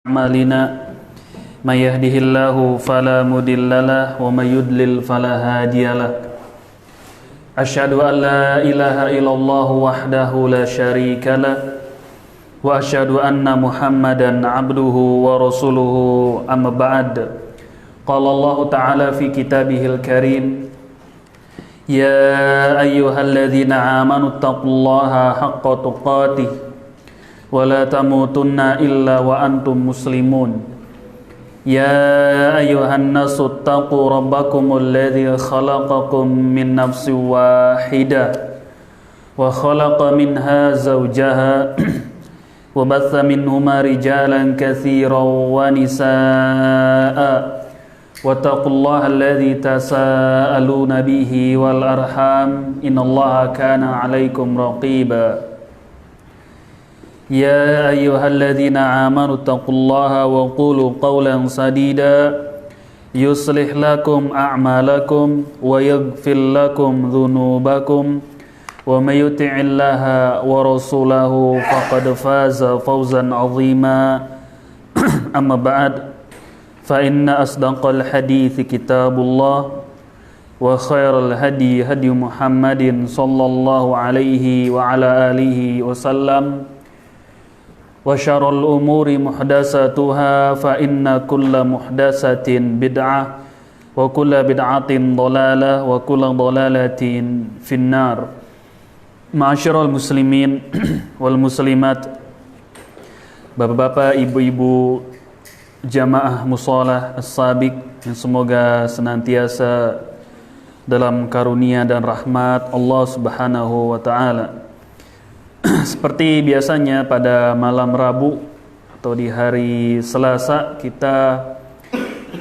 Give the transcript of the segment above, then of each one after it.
أعمالنا من يهده الله فلا مضل له ومن يضلل فلا هادي له أشهد أن لا إله إلا الله وحده لا شريك له وأشهد أن محمدا عبده ورسوله أما بعد قال الله تعالى في كتابه الكريم يا أيها الذين آمنوا اتقوا الله حق تقاته ولا تموتن إلا وأنتم مسلمون يا أيها الناس اتقوا ربكم الذي خلقكم من نفس واحدة وخلق منها زوجها وبث منهما رجالا كثيرا ونساء واتقوا الله الذي تساءلون به والأرحام إن الله كان عليكم رقيبا يا أيها الذين آمنوا اتقوا الله وقولوا قولا سديدا يصلح لكم أعمالكم ويغفر لكم ذنوبكم ومن يطع الله ورسوله فقد فاز فوزا عظيما أما بعد فإن أصدق الحديث كتاب الله وخير الهدي هدي محمد صلى الله عليه وعلى آله وسلم وشر الأمور محدثاتها فإن كل محدثة بدعة وكل بدعة ضلالة وكل ضلالة في النار معاشر المسلمين والmuslimat, bapak-bapak, ibu-ibu jamaah mushalah as-sabiq yang semoga senantiasa dalam karunia dan rahmat Allah Subhanahu wa taala. Seperti biasanya pada malam Rabu atau di hari Selasa kita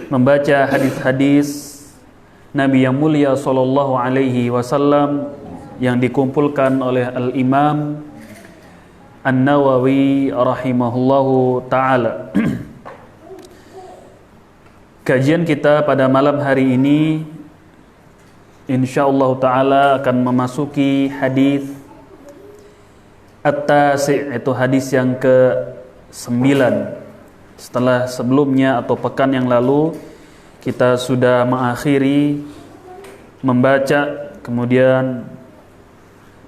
membaca hadis-hadis Nabi yang mulia sallallahu alaihi wasallam yang dikumpulkan oleh Al-Imam An-Nawawi rahimahullahu taala. Kajian kita pada malam hari ini insyaallah taala akan memasuki hadis At-Tasi', itu hadis yang ke-9. Setelah sebelumnya atau pekan yang lalu kita sudah mengakhiri membaca kemudian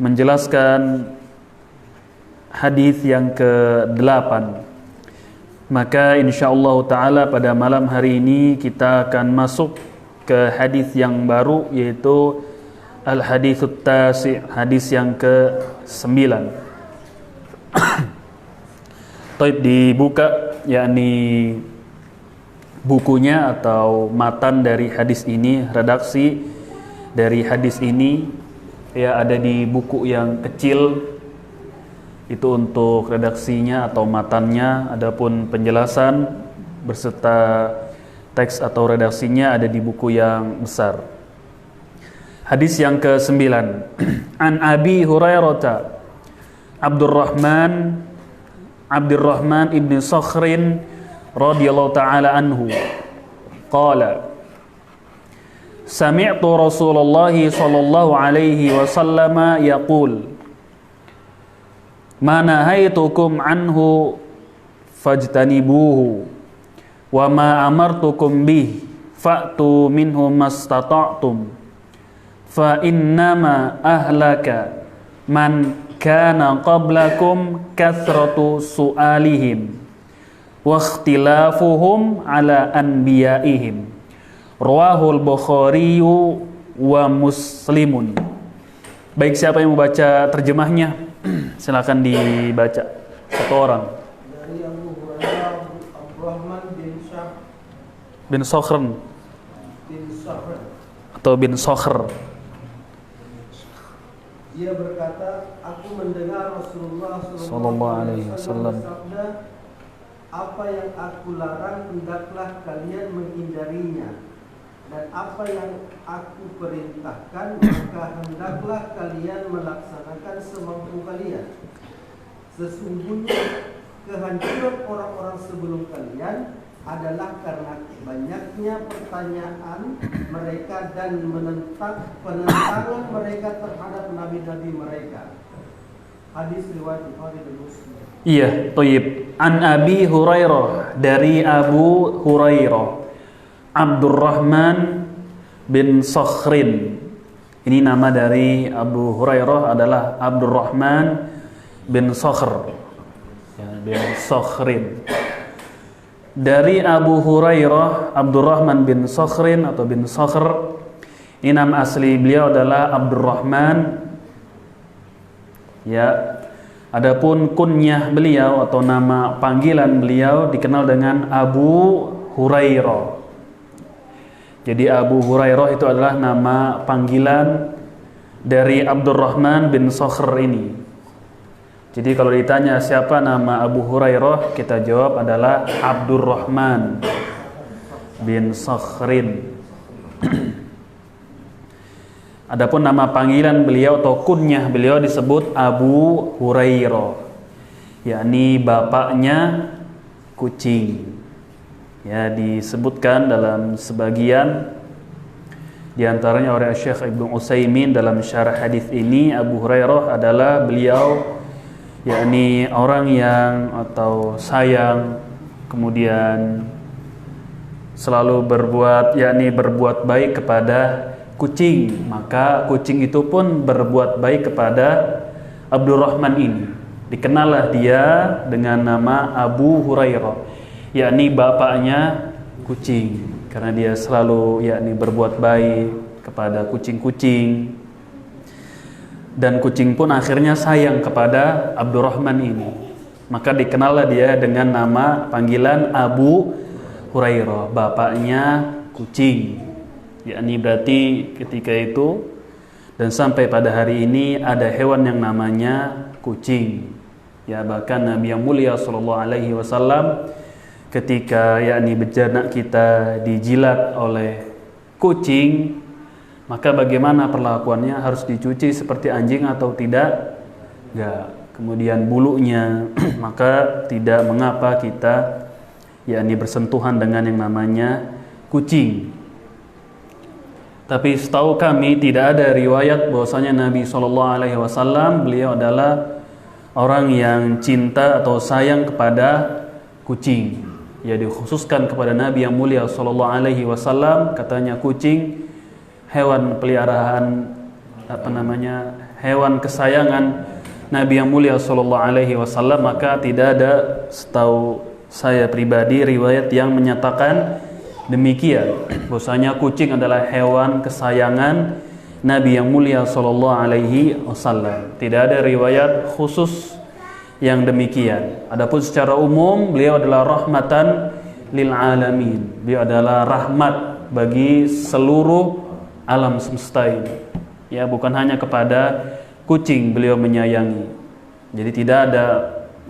menjelaskan hadis yang ke-8. Maka insyaallah taala pada malam hari ini kita akan masuk ke hadis yang baru, yaitu Al-Haditsut Tasi', hadis yang ke-9. Taib dibuka, yakni bukunya atau matan dari hadis ini, redaksi dari hadis ini ya ada di buku yang kecil itu untuk redaksinya atau matannya. Adapun penjelasan berserta teks atau redaksinya ada di buku yang besar. Hadis yang ke-9. An Abi Hurairah Abdurrahman ibn Sakhrin radhiyallahu ta'ala anhu qala sami'tu Rasulullah sallallahu alaihi wasallam yaqul ma nahaitukum anhu fajtanibuhu wa ma amartukum bih fa'tu minhu mastata'tum fa innama ahlaka man kana qablakum kathratu su'alihim wa ikhtilafuhum ala anbiya'ihim rawahul Bukhari wa Muslimun. Baik, siapa yang membaca terjemahnya? Silakan dibaca satu orang. Dari Abu Hurairah Abdurrahman bin Sakhr atau bin Sakhr. Dia berkata, aku mendengar Rasulullah sallallahu alaihi wasallam bersabda, apa yang aku larang hendaklah kalian menghindarinya, dan apa yang aku perintahkan maka hendaklah kalian melaksanakan semampu kalian. Sesungguhnya kehancuran orang-orang sebelum kalian adalah karena banyaknya pertanyaan mereka dan penentangan mereka terhadap nabi-nabi mereka. Hadis riwayat Bukhari dan Muslim. Iya, thayyib. An Abi Hurairah, dari Abu Hurairah, Abdurrahman bin Sakhrin. Ini nama dari Abu Hurairah adalah Abdurrahman bin Sakhr, ya, bin Sakhrin. Dari Abu Hurairah, Abdurrahman bin Sakhrin atau bin Sakhr. Ini nama asli beliau adalah Abdurrahman. Ya, adapun kunyah beliau atau nama panggilan beliau dikenal dengan Abu Hurairah. Jadi Abu Hurairah itu adalah nama panggilan dari Abdurrahman bin Sakhr ini. Jadi kalau ditanya siapa nama Abu Hurairah, kita jawab adalah Abdurrahman bin Sakhrin. Adapun nama panggilan beliau atau kunyah beliau disebut Abu Hurairah, yakni bapaknya kucing. Ya, disebutkan dalam sebagian di antaranya oleh Syekh Ibnu Utsaimin dalam syarah hadis ini, Abu Hurairah adalah beliau yakni orang yang atau sayang, kemudian selalu berbuat baik kepada kucing. Maka kucing itu pun berbuat baik kepada Abdurrahman ini. Dikenallah dia dengan nama Abu Hurairah, yakni bapaknya kucing, karena dia selalu yakni berbuat baik kepada kucing-kucing, dan kucing pun akhirnya sayang kepada Abdurrahman ini. Maka dikenallah dia dengan nama panggilan Abu Hurairah, bapaknya kucing. Yakni berarti ketika itu dan sampai pada hari ini ada hewan yang namanya kucing. Ya, bahkan Nabi yang mulia sallallahu alaihi wasallam ketika yakni bejana kita dijilat oleh kucing, maka bagaimana perlakuannya? Harus dicuci seperti anjing atau tidak? Enggak. Kemudian bulunya maka tidak mengapa kita yakni bersentuhan dengan yang namanya kucing. Tapi setahu kami tidak ada riwayat bahwasanya Nabi SAW beliau adalah orang yang cinta atau sayang kepada kucing. Ya, dikhususkan kepada Nabi yang mulia SAW, katanya kucing hewan peliharaan hewan kesayangan Nabi yang mulia SAW. Maka tidak ada, setahu saya pribadi, riwayat yang menyatakan demikian, bahwasanya kucing adalah hewan kesayangan Nabi yang mulia SAW. Tidak ada riwayat khusus yang demikian. Adapun secara umum beliau adalah rahmatan lil alamin. Beliau adalah rahmat bagi seluruh alam semesta ini. Ya, bukan hanya kepada kucing beliau menyayangi. Jadi tidak ada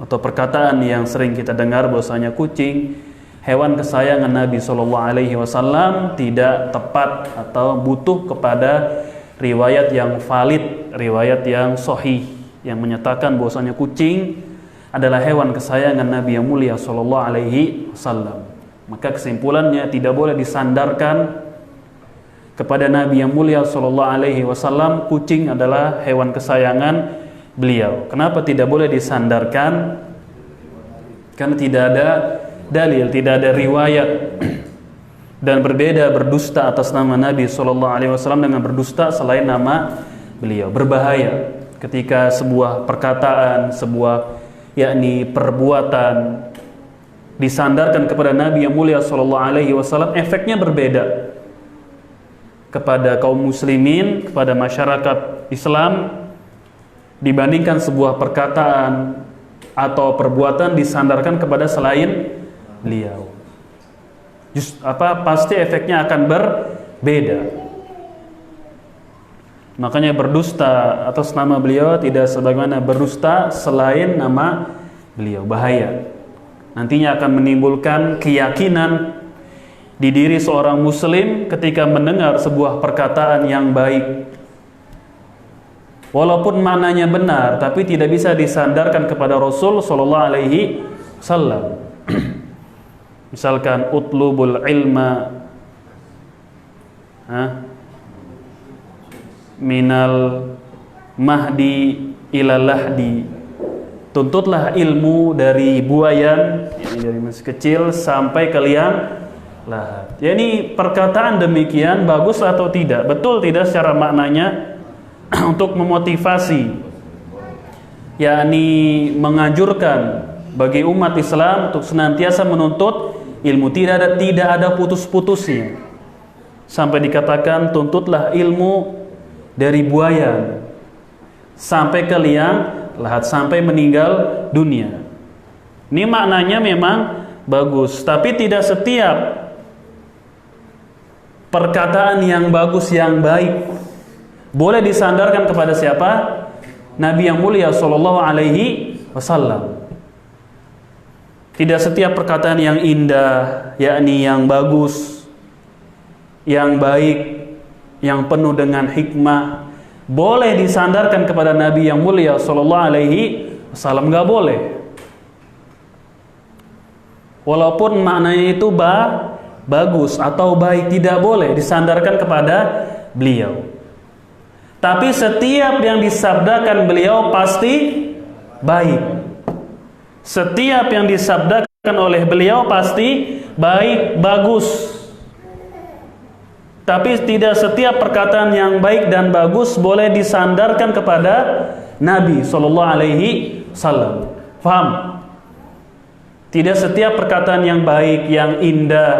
atau perkataan yang sering kita dengar bahwasanya kucing hewan kesayangan Nabi SAW tidak tepat atau butuh kepada riwayat yang valid, riwayat yang sahih yang menyatakan bahwasanya kucing adalah hewan kesayangan Nabi yang mulia SAW. Maka kesimpulannya tidak boleh disandarkan kepada Nabi yang mulia SAW kucing adalah hewan kesayangan beliau. Kenapa tidak boleh disandarkan? Karena tidak ada dalil, tidak ada riwayat. Dan berbeda berdusta atas nama Nabi SAW dengan berdusta selain nama beliau. Berbahaya ketika sebuah perkataan, sebuah yakni perbuatan disandarkan kepada Nabi yang mulia SAW, efeknya berbeda kepada kaum muslimin, kepada masyarakat Islam, dibandingkan sebuah perkataan atau perbuatan disandarkan kepada selain beliau. Pasti efeknya akan berbeda. Makanya berdusta atas nama beliau tidak sebagaimana berdusta selain nama beliau. Bahaya. Nantinya akan menimbulkan keyakinan di diri seorang muslim ketika mendengar sebuah perkataan yang baik. Walaupun maknanya benar, tapi tidak bisa disandarkan kepada Rasul sallallahu alaihi wasallam. Misalkan utlubul ilma minal mahdi ilal lahdi. Tuntutlah ilmu dari buayan, yakni dari masih kecil sampai ke liang lahat. Ya, ini perkataan demikian bagus atau tidak? Betul tidak secara maknanya untuk memotivasi, yakni menganjurkan bagi umat Islam untuk senantiasa menuntut ilmu, tidak ada putus-putusnya. Sampai dikatakan tuntutlah ilmu dari buayan sampai ke liang lahat, sampai meninggal dunia. Ini maknanya memang bagus, tapi tidak setiap perkataan yang bagus, yang baik boleh disandarkan kepada siapa? Nabi yang mulia sallallahu alaihi wasallam. Tidak setiap perkataan yang indah, yakni yang bagus, yang baik, yang penuh dengan hikmah boleh disandarkan kepada Nabi yang mulia sallallahu alaihi wasallam. Enggak boleh. Walaupun maknanya itu bagus atau baik, tidak boleh disandarkan kepada beliau. Tapi setiap yang disabdakan beliau pasti baik. Setiap yang disabdakan oleh beliau pasti baik, bagus. Tapi tidak setiap perkataan yang baik dan bagus boleh disandarkan kepada Nabi sallallahu alaihi wasallam. Faham? Tidak setiap perkataan yang baik, yang indah.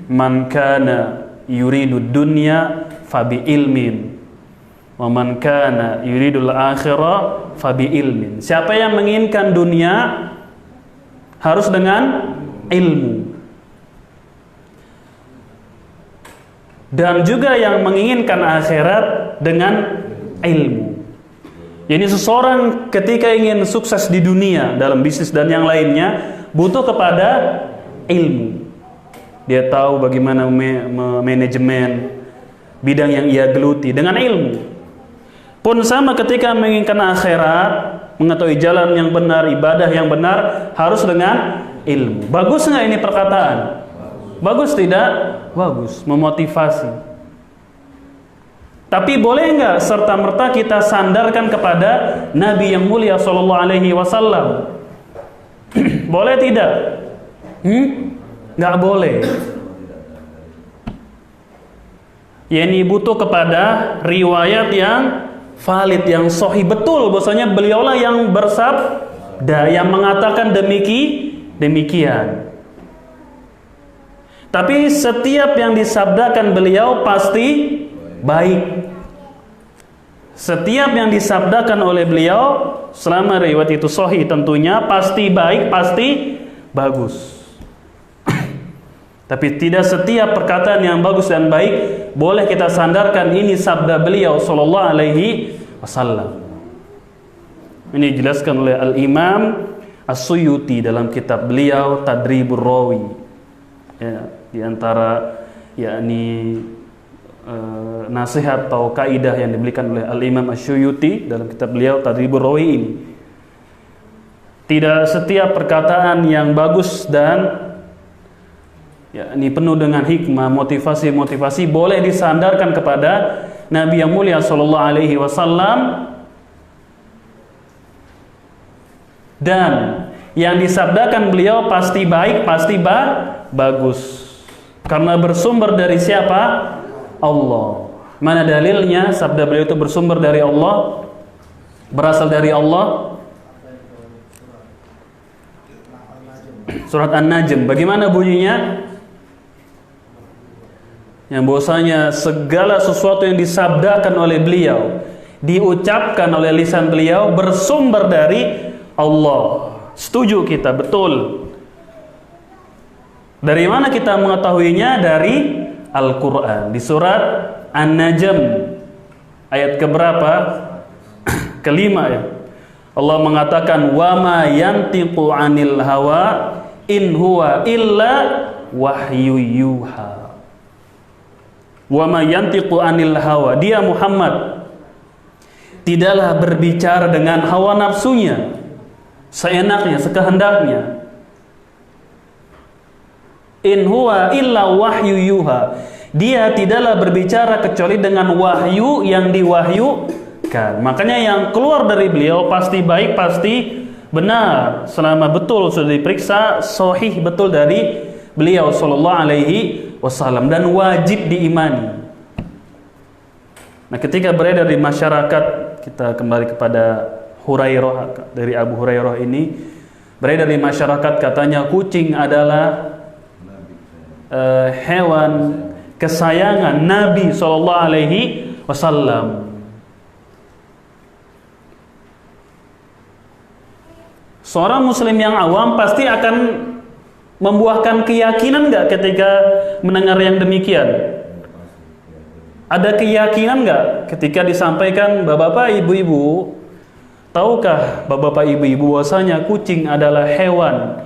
Man kana yuridu dunya fabi ilmin, wa man kana yuridul akhirah fabi ilmin. Siapa yang menginginkan dunia harus dengan ilmu. Dan juga yang menginginkan akhirat dengan ilmu. Jadi seseorang ketika ingin sukses di dunia dalam bisnis dan yang lainnya butuh kepada ilmu. Dia tahu bagaimana manajemen bidang yang ia geluti dengan ilmu. Pun sama ketika menginginkan akhirat, mengetahui jalan yang benar, ibadah yang benar harus dengan ilmu. Bagus nggak ini perkataan? Bagus tidak? Bagus, memotivasi. Tapi boleh nggak serta-merta kita sandarkan kepada Nabi yang mulia sallallahu alaihi wasallam? Boleh tidak? Nggak boleh. Ya, ini butuh kepada riwayat yang valid, yang sahih, betul bahwasanya beliaulah yang bersabda, yang mengatakan demikian. Tapi setiap yang disabdakan beliau pasti baik. Setiap yang disabdakan oleh beliau selama riwayat itu sahih tentunya pasti baik, pasti bagus. Tapi tidak setiap perkataan yang bagus dan baik boleh kita sandarkan ini sabda beliau sallallahu alaihi wasallam. Ini dijelaskan oleh Al-Imam As-Suyuti dalam kitab beliau Tadribur Rawi. Ya, di antara yakni nasihat atau kaidah yang diberikan oleh Al-Imam As-Suyuti dalam kitab beliau Tadribur Rawi ini. Tidak setiap perkataan yang bagus dan yakni penuh dengan hikmah, motivasi boleh disandarkan kepada Nabi yang mulia sallallahu alaihi wasallam, dan yang disabdakan beliau pasti baik, pasti bagus. Karena bersumber dari siapa? Allah. Mana dalilnya sabda beliau itu bersumber dari Allah? Berasal dari Allah? Surat An-Najm. Bagaimana bunyinya? Yang bahwasanya segala sesuatu yang disabdakan oleh beliau, diucapkan oleh lisan beliau bersumber dari Allah. Setuju kita, betul. Dari mana kita mengetahuinya? Dari Al-Quran. Di surat An-Najm ayat keberapa? Kelima ya. Allah mengatakan wa ma yantiqu 'anil hawa in huwa illa wahyu yuha. Wa ma yantiqu 'anil hawa, dia Muhammad tidaklah berbicara dengan hawa nafsunya, seenaknya, sekehendaknya. In huwa illa wahyu yuha, dia tidaklah berbicara kecuali dengan wahyu yang Makanya yang keluar dari beliau pasti baik, pasti benar, selama betul sudah diperiksa sahih betul dari beliau sallallahu alaihi wasallam, dan wajib diimani. Nah, ketika beredar di masyarakat, kita kembali kepada Hurairah, dari Abu Hurairah ini, beredar di masyarakat katanya kucing adalah hewan kesayangan Nabi sallallahu alaihi wasallam. Seorang muslim yang awam pasti akan membuahkan keyakinan nggak ketika mendengar yang demikian? Ada keyakinan nggak ketika disampaikan, bapak-bapak, ibu-ibu, tahukah bapak-bapak, ibu-ibu bahwasanya kucing adalah hewan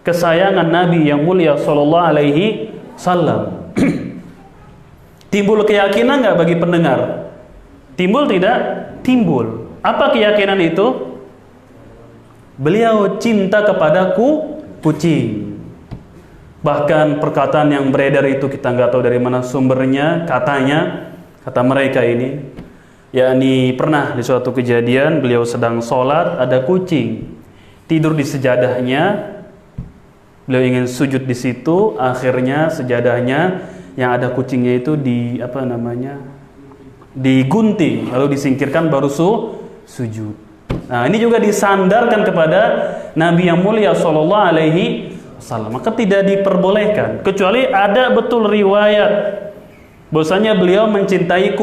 kesayangan Nabi yang mulia sallallahu alaihi wasallam? Timbul keyakinan nggak bagi pendengar? Timbul tidak? Timbul. Apa keyakinan itu? Beliau cinta kepada kucing. Bahkan perkataan yang beredar itu kita nggak tahu dari mana sumbernya. Kata mereka ini, yakni pernah di suatu kejadian beliau sedang sholat, ada kucing tidur di sejadahnya. Beliau ingin sujud di situ, akhirnya sejadahnya yang ada kucingnya itu digunting, lalu disingkirkan baru sujud. Nah, ini juga disandarkan kepada Nabi yang mulia sallallahu alaihi wasallam. Maka tidak diperbolehkan kecuali ada betul riwayat bahwasanya beliau mencintai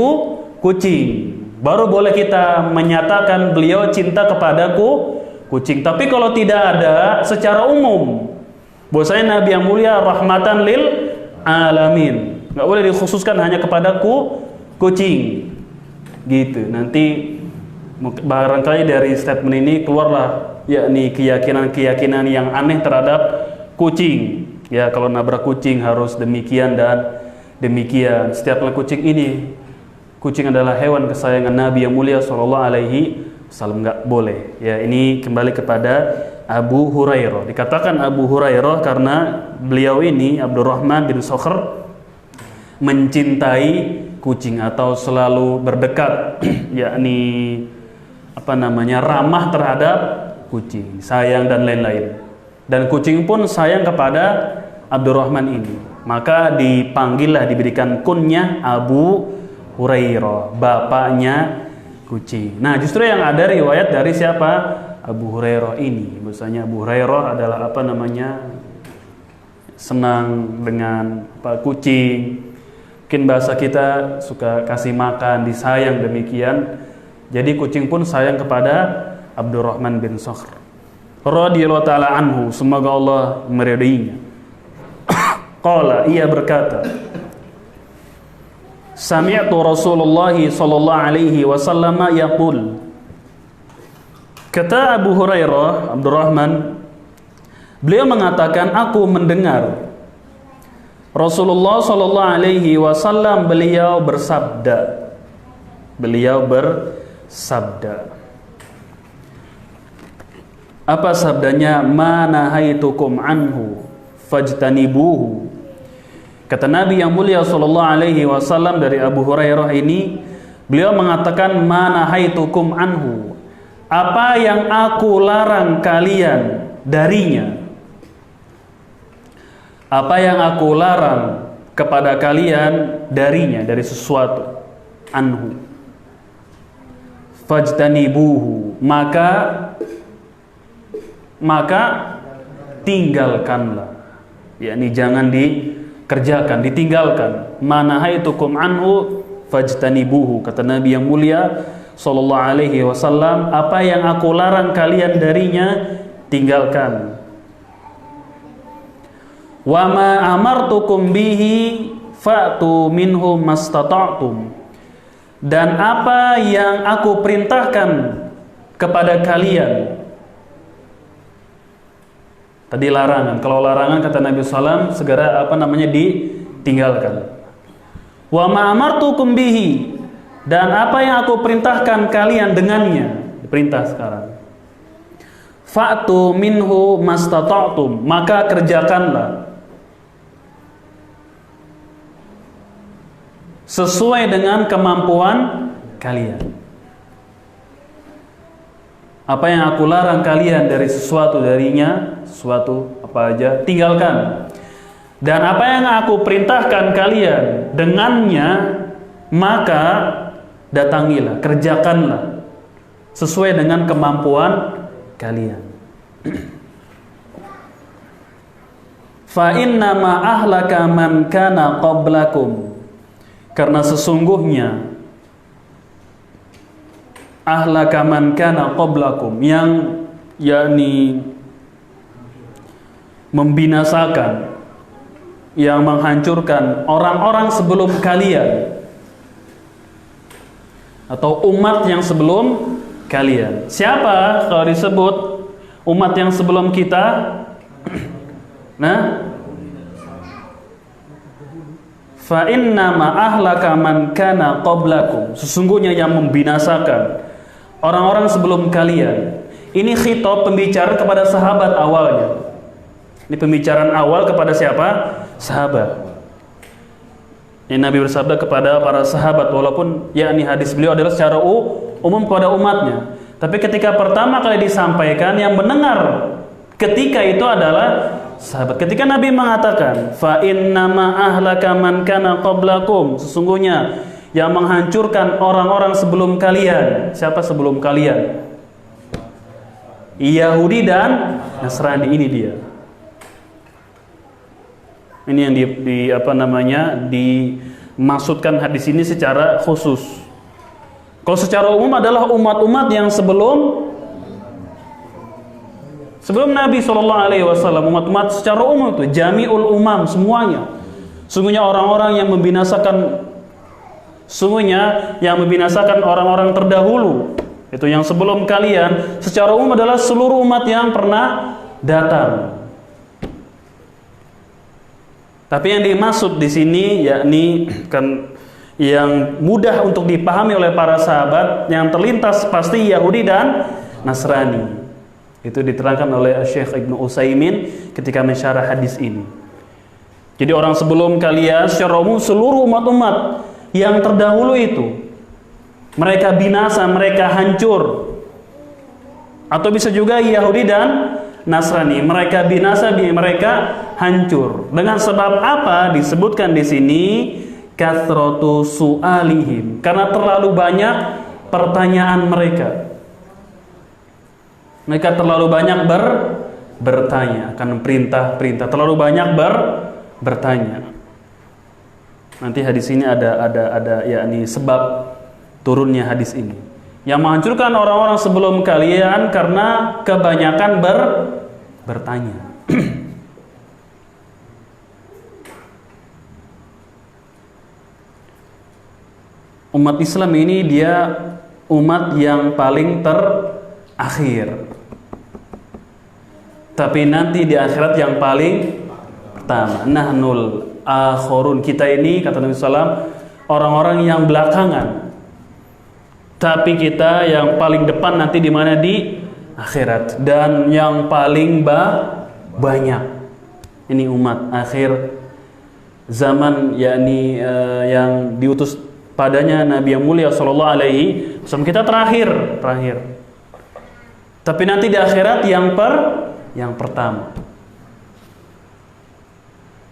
kucing. Baru boleh kita menyatakan beliau cinta kepada kucing. Tapi kalau tidak ada secara umum bahwasanya Nabi yang mulia rahmatan lil alamin, nggak boleh dikhususkan hanya kepada kucing. Gitu. Nanti barangkali dari statement ini keluarlah yakni keyakinan yang aneh terhadap kucing. Ya, kalau nabrak kucing harus demikian dan demikian. Setiap kucing ini, kucing adalah hewan kesayangan Nabi yang mulia sallallahu alaihi wasallam, enggak boleh. Ya, ini kembali kepada Abu Hurairah. Dikatakan Abu Hurairah karena beliau ini Abdurrahman bin Sakhr mencintai kucing atau selalu berdekat yakni ramah terhadap kucing, sayang dan lain-lain. Dan kucing pun sayang kepada Abdurrahman ini. Maka dipanggillah, diberikan kunyah Abu Hurairah, bapaknya kucing. Nah, justru yang ada riwayat dari siapa? Abu Hurairah ini. Bahwasanya Abu Hurairah adalah senang dengan kucing. Mungkin bahasa kita suka kasih makan, disayang demikian. Jadi kucing pun sayang kepada Abdurrahman bin Sakhr radhiyallahu taala anhu, semoga Allah meridainya. Qala, ia berkata, sami'tu Rasulullah sallallahu alaihi wasallam yaqul. Kata Abu Hurairah, Abdurrahman, beliau mengatakan, aku mendengar Rasulullah sallallahu alaihi wasallam beliau bersabda. Apa sabdanya? Ma nahaitukum anhu fajtanibuhu. Kata Nabi yang mulia sallallahu alaihi wasallam dari Abu Hurairah ini, beliau mengatakan ma nahaitukum anhu. Apa yang aku larang kalian darinya. Apa yang aku larang kepada kalian darinya, dari sesuatu. Anhu. Fajtanibuhu, maka tinggalkanlah, yakni jangan dikerjakan, ditinggalkan. Manahaitukum anhu fajtanibuhu, kata Nabi yang mulia sallallahu alaihi wasallam, apa yang aku larang kalian darinya tinggalkan. Wa ma amartukum bihi fa'tu minhu mastata'tum, dan apa yang aku perintahkan kepada kalian. Tadi larangan. Kalau larangan kata Nabi SAW segera ditinggalkan. Wa ma amartukum bihi, dan apa yang aku perintahkan kalian dengannya. Diperintah sekarang. Fa'tu minhu mastata'tum, maka kerjakanlah sesuai dengan kemampuan kalian. Apa yang aku larang kalian dari sesuatu darinya, sesuatu apa aja, tinggalkan. Dan apa yang aku perintahkan kalian dengannya, maka datangilah, kerjakanlah sesuai dengan kemampuan kalian. Fa inna ma ahlaka man kana qablakum, karena sesungguhnya ahlaka man kana qablakum, yang yakni membinasakan, yang menghancurkan orang-orang sebelum kalian atau umat yang sebelum kalian. Siapa kalau disebut umat yang sebelum kita? Nah, fa inna ma ahlaka man kana qablakum, sesungguhnya yang membinasakan orang-orang sebelum kalian. Ini khitab, pembicaraan kepada sahabat awalnya. Ini pembicaraan awal kepada siapa? Sahabat. Ini Nabi bersabda kepada para sahabat, walaupun yakni hadis beliau adalah secara umum kepada umatnya. Tapi ketika pertama kali disampaikan, yang mendengar ketika itu adalah sahabat. Ketika Nabi mengatakan, fa innama ahlaka man kana qablakum, sesungguhnya yang menghancurkan orang-orang sebelum kalian. Siapa sebelum kalian? Yahudi dan Nasrani. Ini dia. Ini yang dimaksudkan hadis ini secara khusus. Kalau secara umum adalah umat-umat yang sebelum Nabi SAW, umat-umat secara umum itu jami'ul umam, semuanya. Sungguhnya orang-orang yang membinasakan, orang-orang terdahulu, itu yang sebelum kalian, secara umum adalah seluruh umat yang pernah datang. Tapi yang dimaksud di sini yakni kan yang mudah untuk dipahami oleh para sahabat, yang terlintas pasti Yahudi dan Nasrani. Itu diterangkan oleh Syekh Ibnu Utsaimin ketika mensyarah hadis ini. Jadi orang sebelum kalian secara umum seluruh umat-umat yang terdahulu itu mereka binasa, mereka hancur. Atau bisa juga Yahudi dan Nasrani, mereka binasa, mereka hancur. Dengan sebab apa? Disebutkan di sini kathratu su'alihim, karena terlalu banyak pertanyaan mereka. Mereka terlalu banyak bertanya akan perintah-perintah, terlalu banyak bertanya. Nanti hadis ini ada yakni sebab turunnya hadis ini. Yang menghancurkan orang-orang sebelum kalian karena kebanyakan bertanya. Umat Islam ini dia umat yang paling terakhir. Tapi nanti di akhirat yang paling pertama. Nahnul akhirun, kita ini kata Nabi SAW orang-orang yang belakangan. Tapi kita yang paling depan nanti di mana? Di akhirat. Dan yang paling banyak. Ini umat akhir zaman, yakni yang diutus padanya Nabi yang mulia sallallahu alaihi wasallam. Kita terakhir. Tapi nanti di akhirat yang pertama.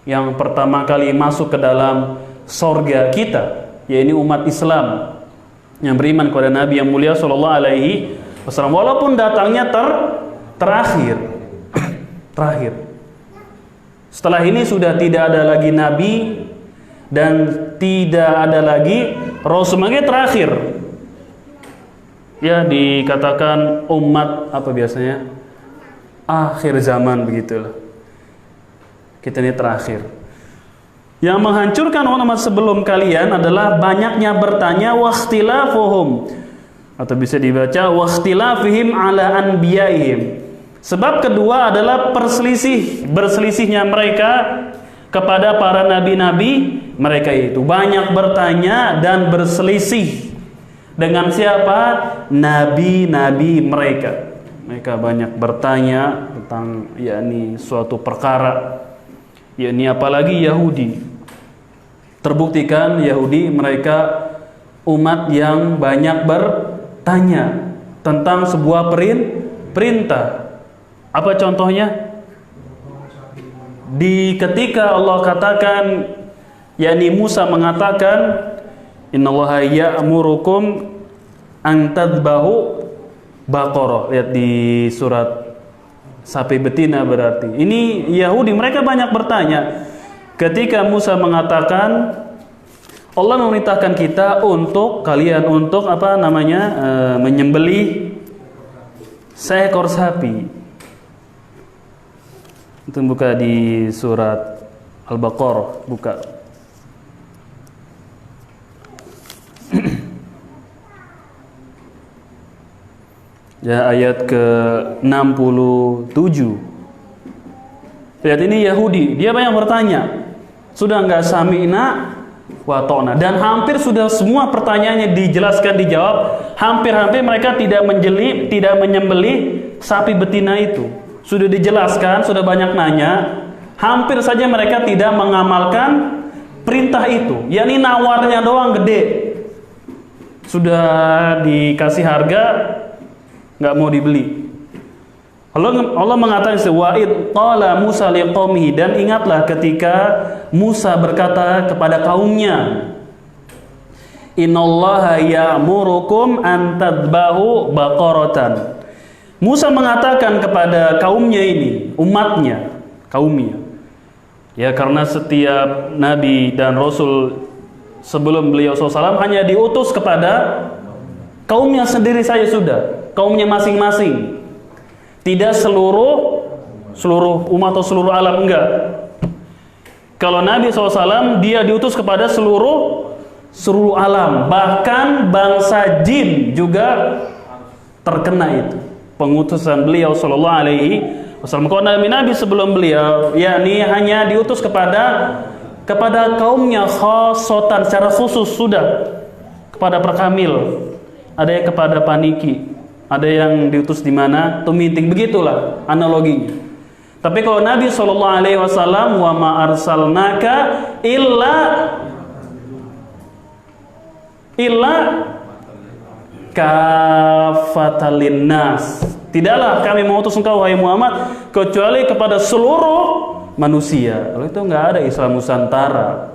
Yang pertama kali masuk ke dalam sorga kita, yaitu umat Islam yang beriman kepada Nabi yang mulia sallallahu alaihi wasallam, walaupun datangnya terakhir. Setelah ini sudah tidak ada lagi nabi dan tidak ada lagi rasul, makanya terakhir. Ya, dikatakan umat apa biasanya? Akhir zaman, begitulah. Kita ini terakhir. Yang menghancurkan umat sebelum kalian adalah banyaknya bertanya, wakhtilafuhum, atau bisa dibaca wakhtilafihim ala anbiyaihim. Sebab kedua adalah berselisihnya mereka kepada para nabi-nabi mereka itu. Banyak bertanya dan berselisih dengan siapa? Nabi-nabi mereka. Mereka banyak bertanya tentang yakni suatu perkara, yakni apalagi Yahudi. Terbuktikan Yahudi mereka umat yang banyak bertanya tentang sebuah perintah. Apa contohnya? Ketika Allah katakan, yakni Musa mengatakan, innallaha ya'murukum an tadbahu baqarah. Lihat di surat sapi betina berarti. Ini Yahudi, mereka banyak bertanya. Ketika Musa mengatakan, Allah memerintahkan kita untuk menyembelih seekor sapi. Itu buka di surat Al-Baqarah, buka. Ya, ayat ke-67. Lihat, ini Yahudi, dia banyak bertanya. Sudah enggak sami'na wa ta'na, dan hampir sudah semua pertanyaannya dijelaskan, dijawab. Hampir-hampir mereka tidak menyembelih sapi betina itu. Sudah dijelaskan, sudah banyak nanya. Hampir saja mereka tidak mengamalkan perintah itu. Yakni nawarnya doang gede. Sudah dikasih harga, nggak mau dibeli. Allah mengatakan, wa'id qala Musa liqaumihi, dan ingatlah ketika Musa berkata kepada kaumnya, innallaha ya'murukum an tadbahu baqaratan. Musa mengatakan kepada kaumnya ini, umatnya, kaumnya. Ya, karena setiap nabi dan rasul sebelum beliau SAW hanya diutus kepada kaumnya sendiri saja sudah, kaumnya masing-masing. Tidak seluruh umat atau seluruh alam, enggak. Kalau Nabi SAW dia diutus kepada seluruh alam, bahkan bangsa jin juga terkena itu pengutusan beliau Sallallahu Alaihi Wasallam. Kalau Nabi sebelum beliau, yakni hanya diutus kepada kaumnya khosotan, secara khusus sudah, kepada perkamil, ada yang kepada paniki, ada yang diutus di mana, tumiting, begitulah analoginya. Tapi kalau Nabi Sallallahu Alaihi Wasallam, wa ma arsalnaka illa kafatal linnas. Tidaklah kami mengutus engkau wahai Muhammad kecuali kepada seluruh manusia. Kalau itu nggak ada Islam Nusantara,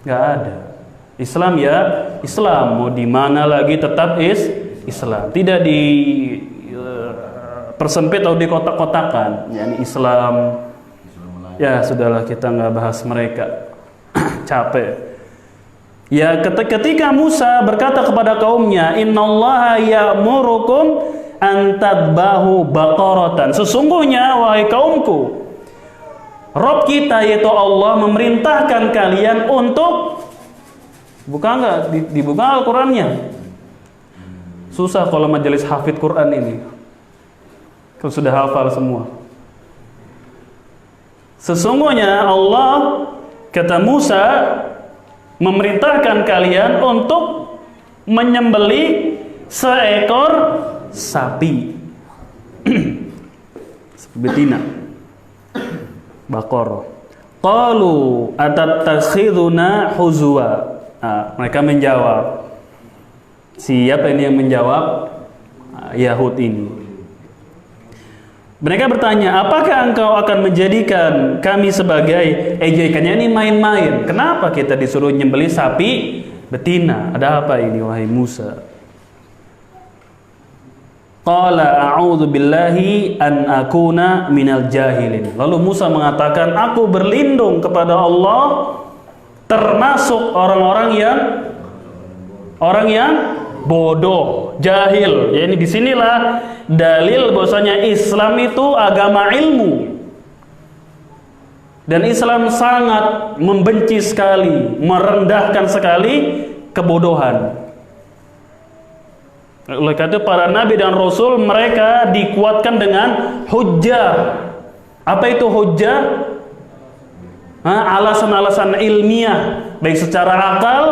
nggak ada. Islam ya Islam, mau di mana lagi tetap Islam, tidak di persempit atau dikotak-kotakan. Yani Islam, ya sudahlah, kita nggak bahas mereka, capek. Ya, ketika Musa berkata kepada kaumnya, innallaha ya'murukum an tadbahu baqaratan. Sesungguhnya wahai kaumku, Rabb kita yaitu Allah memerintahkan kalian untuk, buka enggak? Dibuka Al-Qur'annya. Susah kalau majelis hafid Quran ini, kalau sudah hafal semua. Sesungguhnya Allah, kata Musa, memerintahkan kalian untuk menyembelih seekor sapi betina, Baqarah. Qalu atattakhiduna huzwa. Mereka menjawab. Siapa ini yang menjawab? Yahud ini. Mereka bertanya, apakah engkau akan menjadikan kami sebagai ejekannya? Ini main-main. Kenapa kita disuruh nyembelih sapi betina? Ada apa ini wahai Musa? Qala a'udzu billahi an akuna minal jahilin. Lalu Musa mengatakan, aku berlindung kepada Allah termasuk orang yang bodoh, jahil. Ya, ini disinilah dalil bahwasanya Islam itu agama ilmu, dan Islam sangat membenci sekali, merendahkan sekali kebodohan. Oleh karena itu para nabi dan rasul mereka dikuatkan dengan hujjah. Apa itu hujjah? Alasan-alasan ilmiah, baik secara akal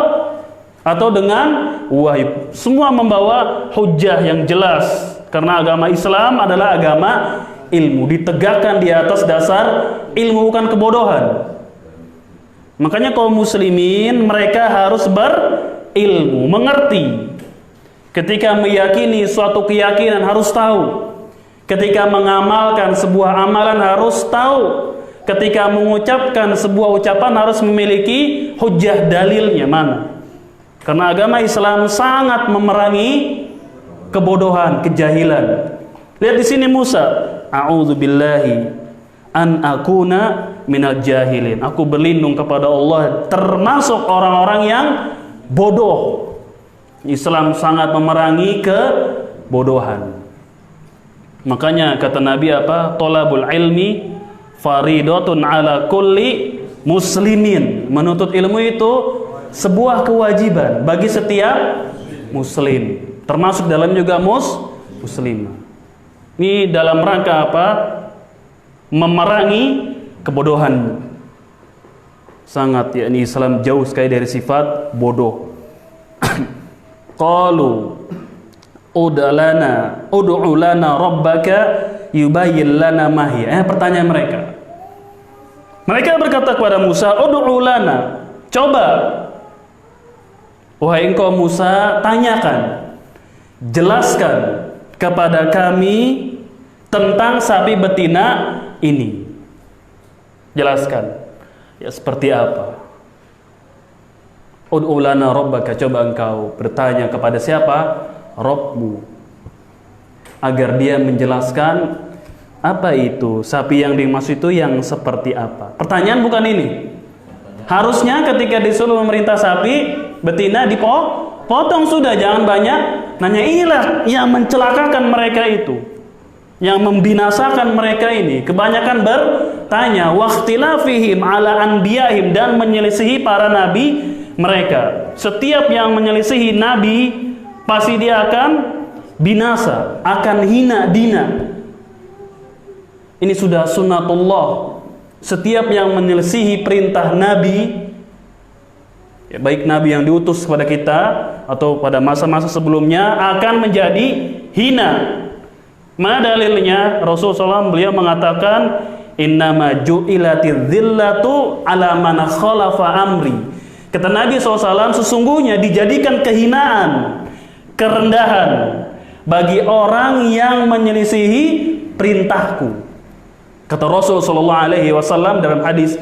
atau dengan wahyu. Semua membawa hujjah yang jelas, karena agama Islam adalah agama ilmu, ditegakkan di atas dasar ilmu, bukan kebodohan. Makanya kaum muslimin mereka harus berilmu, mengerti. Ketika meyakini suatu keyakinan harus tahu. Ketika mengamalkan sebuah amalan harus tahu. Ketika mengucapkan sebuah ucapan harus memiliki hujjah dalilnya mana. Karena agama Islam sangat memerangi kebodohan, kejahilan. Lihat di sini Musa, a'udzubillahi an akuna minal jahilin. Aku berlindung kepada Allah termasuk orang-orang yang bodoh. Islam sangat memerangi kebodohan. Makanya kata Nabi apa? Thalabul ilmi faridatun ala kulli muslimin. Menuntut ilmu itu sebuah kewajiban bagi setiap muslim. Termasuk dalam juga muslim. Ini dalam rangka apa? Memerangi kebodohan. Sangat yakni Islam jauh sekali dari sifat bodoh. Qalu ud'u lana rabbaka yubayyin lana ma hiya. Pertanyaan mereka. Mereka berkata kepada Musa, ud'u lana. Coba wahai engkau Musa, tanyakan, jelaskan kepada kami tentang sapi betina ini. Jelaskan. Ya seperti apa? Ud'u lana rabbaka, coba engkau bertanya kepada siapa? Rabbmu. Agar dia menjelaskan apa itu sapi yang dimaksud itu yang seperti apa. Pertanyaan bukan ini. Harusnya ketika disuruh memerintah sapi betina dipotong sudah, jangan banyak nanya. Inilah yang mencelakakan mereka itu, yang membinasakan mereka ini. Kebanyakan bertanya, waqtilafihim ala anbiyahim, dan menyelisihi para nabi mereka. Setiap yang menyelisihi nabi pasti dia akan binasa, akan hina dina. Ini sudah sunnatullah. Setiap yang menyelisihi perintah nabi, ya, baik nabi yang diutus kepada kita atau pada masa-masa sebelumnya, akan menjadi hina. Mana dalilnya? Rasulullah SAW beliau mengatakan, innama ju'ilatiz zillatu ala man khalafa amri. Kata Nabi SAW, sesungguhnya dijadikan kehinaan, kerendahan bagi orang yang menyelisihi perintahku. Kata Rasul SAW dalam hadis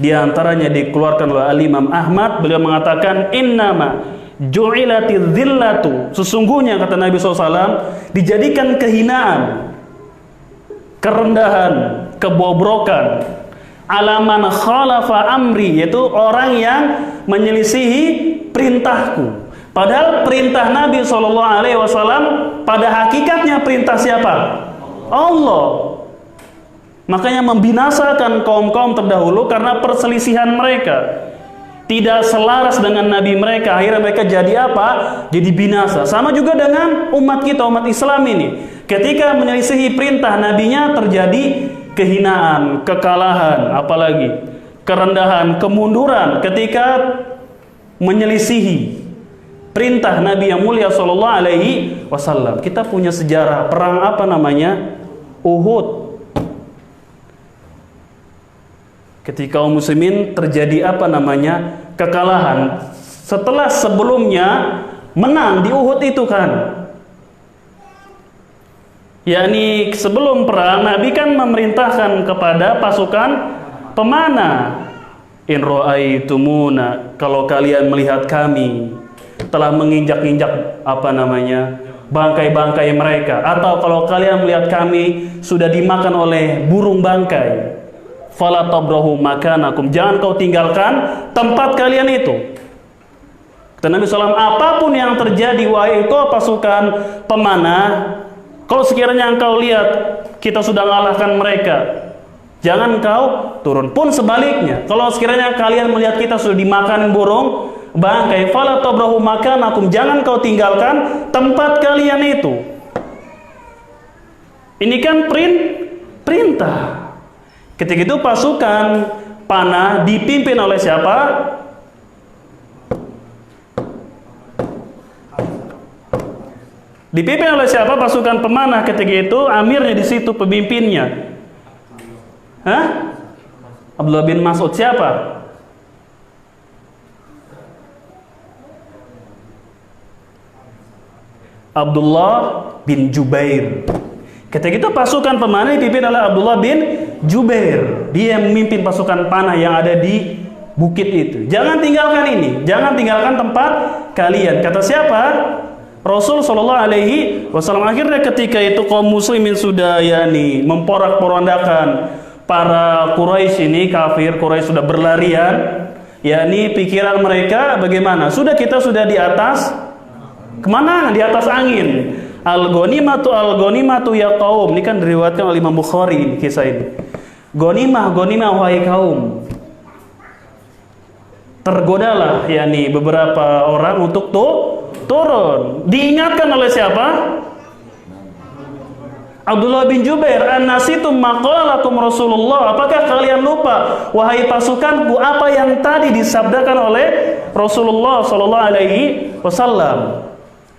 diantaranya dikeluarkan oleh Al-Imam Ahmad, beliau mengatakan, innama ju'ilatiz zillatu, sesungguhnya kata Nabi SAW, dijadikan kehinaan, kerendahan, kebobrokan, ala man khalafa amri, yaitu orang yang menyelisihi perintahku. Padahal perintah Nabi SAW pada hakikatnya perintah siapa? Allah. Makanya membinasakan kaum-kaum terdahulu karena perselisihan mereka. Tidak selaras dengan Nabi mereka, akhirnya mereka jadi apa? Jadi binasa. Sama juga dengan umat kita, umat Islam ini. Ketika menyelisihi perintah Nabinya terjadi kehinaan, kekalahan, apalagi kerendahan, kemunduran ketika menyelisihi perintah Nabi yang mulia sallallahu alaihi wasallam. Kita punya sejarah perang apa namanya? Uhud. Ketika kaum muslimin terjadi apa namanya? Kekalahan. Setelah sebelumnya menang di Uhud itu kan. Yakni sebelum perang Nabi kan memerintahkan kepada pasukan pemanah, in ra'aitumuna, kalau kalian melihat kami telah menginjak-injak apa namanya bangkai-bangkai mereka, atau kalau kalian melihat kami sudah dimakan oleh burung bangkai, fala tabrahu makanakum, jangan kau tinggalkan tempat kalian itu. Kata Nabi SAW, apapun yang terjadi wahai kau pasukan pemanah, kalau sekiranya engkau lihat kita sudah mengalahkan mereka, jangan kau turun. Pun sebaliknya, kalau sekiranya kalian melihat kita sudah dimakan burung bangkai, fala tabrahu makanakum, jangan kau tinggalkan tempat kalian itu. Ini kan perintah. Ketika itu pasukan panah dipimpin oleh siapa? Dipimpin oleh siapa pasukan pemanah ketika itu? Amirnya di situ, pemimpinnya. Hah? Abdullah bin Mas'ud siapa? Abdullah bin Jubair. Ketika itu pasukan pemanah dipimpin oleh Abdullah bin Jubair. Dia yang memimpin pasukan panah yang ada di bukit itu. Jangan tinggalkan ini, jangan tinggalkan tempat kalian. Kata siapa? Rasul Shallallahu Alaihi Wasallam. Akhirnya ketika itu kaum muslimin sudah memporak-porandakan para Quraisy ini, kafir Quraisy sudah berlarian. Pikiran mereka bagaimana? Kita sudah di atas kemenangan, di atas angin. Al-ghanimatu ya kaum. Ini kan diriwayatkan oleh Imam Bukhari kisah ini. Ghanimah wahai kaum. Tergodalah beberapa orang untuk turun. Diingatkan oleh siapa? Abdullah bin Jubair, an-nasitum maqalakum Rasulullah. Apakah kalian lupa wahai pasukanku apa yang tadi disabdakan oleh Rasulullah sallallahu alaihi wasallam?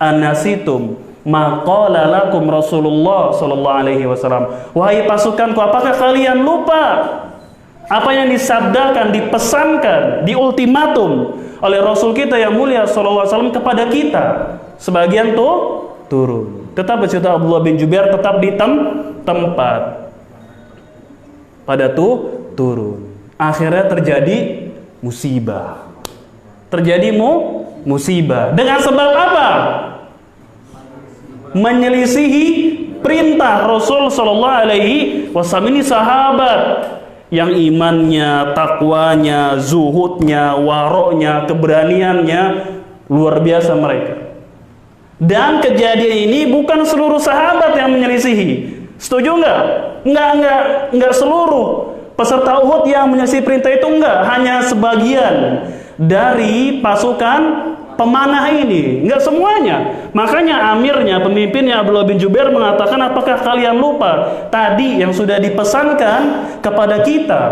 An-nasitum maqalakum Rasulullah sallallahu alaihi wasallam. Wahai pasukanku, apakah kalian lupa apa yang disabdakan, dipesankan, diultimatum oleh Rasul kita yang mulia sallallahu alaihi wasallam kepada kita? Sebagian turun. Tetap bercerita Abdullah bin Jubair tetap di tempat. Pada turun. Akhirnya terjadi musibah. Musibah. Dengan sebab apa? Menyelisihi perintah Rasul sallallahu alaihi wasallam. Ini sahabat yang imannya, takwanya, zuhudnya, waroknya, keberaniannya luar biasa mereka. Dan kejadian ini bukan seluruh sahabat yang menyelisihi. Setuju enggak? Enggak seluruh peserta Uhud yang menyelisihi perintah itu, enggak. Hanya sebagian dari pasukan pemanah ini, enggak semuanya. Makanya amirnya, pemimpinnya Abdullah bin Jubair mengatakan, apakah kalian lupa tadi yang sudah dipesankan kepada kita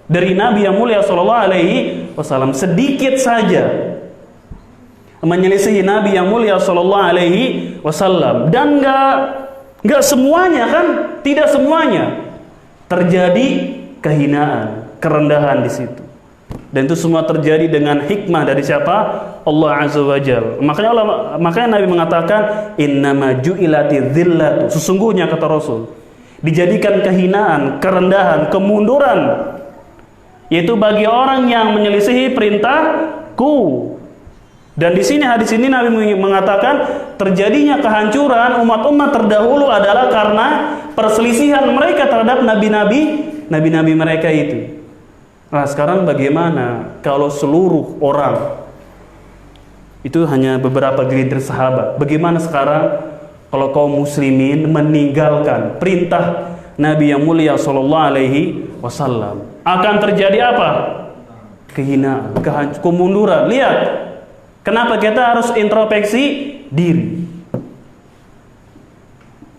dari Nabi yang mulia sallallahu alaihi wasallam? Sedikit saja menyelisihi Nabi yang mulia sallallahu alaihi wasallam. Dan enggak semuanya kan? Tidak semuanya. Terjadi kehinaan, kerendahan di situ. Dan itu semua terjadi dengan hikmah dari siapa? Allah Azza wa Jalla. Makanya Nabi mengatakan innama ju'ilati dzillatu. Sesungguhnya kata Rasul, dijadikan kehinaan, kerendahan, kemunduran yaitu bagi orang yang menyelisihi perintahku. Dan di sini hadis ini Nabi mengatakan terjadinya kehancuran umat-umat terdahulu adalah karena perselisihan mereka terhadap nabi-nabi mereka itu. Nah, sekarang bagaimana kalau seluruh orang itu hanya beberapa gelintir sahabat? Bagaimana sekarang kalau kaum muslimin meninggalkan perintah Nabi yang mulia sallallahu alaihi wasallam? Akan terjadi apa? Kehinaan, kemunduran. Lihat, kenapa kita harus introspeksi diri?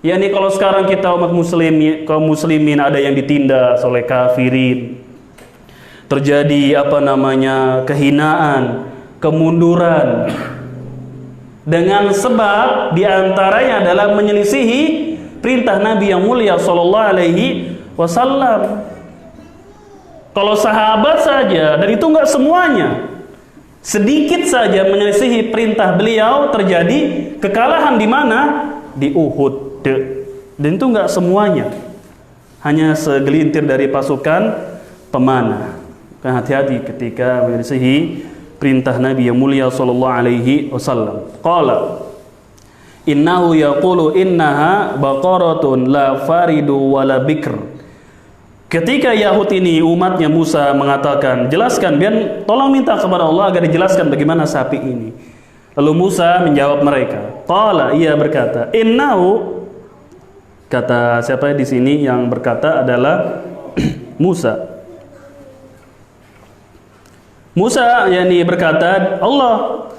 Kalau sekarang kita umat kaum muslimin ada yang ditindas oleh kafirin, terjadi kehinaan, kemunduran dengan sebab diantaranya adalah menyelisihi perintah Nabi yang mulia sallallahu alaihi wasallam. Kalau sahabat saja, dan itu enggak semuanya, sedikit saja menyelisihi perintah beliau, terjadi kekalahan di mana? Di Uhud. Dan itu enggak semuanya, hanya segelintir dari pasukan pemanah. Hati-hati ketika menyelisihi perintah Nabi yang mulia sallallahu alaihi wasallam. Qala innahu yaqulu innaha baqaratun la faridu wala bikr. Ketika Yahud ini, umatnya Musa, mengatakan, jelaskan, tolong minta kepada Allah agar dijelaskan bagaimana sapi ini. Lalu Musa menjawab mereka. Qala, ia berkata, innahu, kata siapa di sini yang berkata adalah Musa. Musa berkata, Allah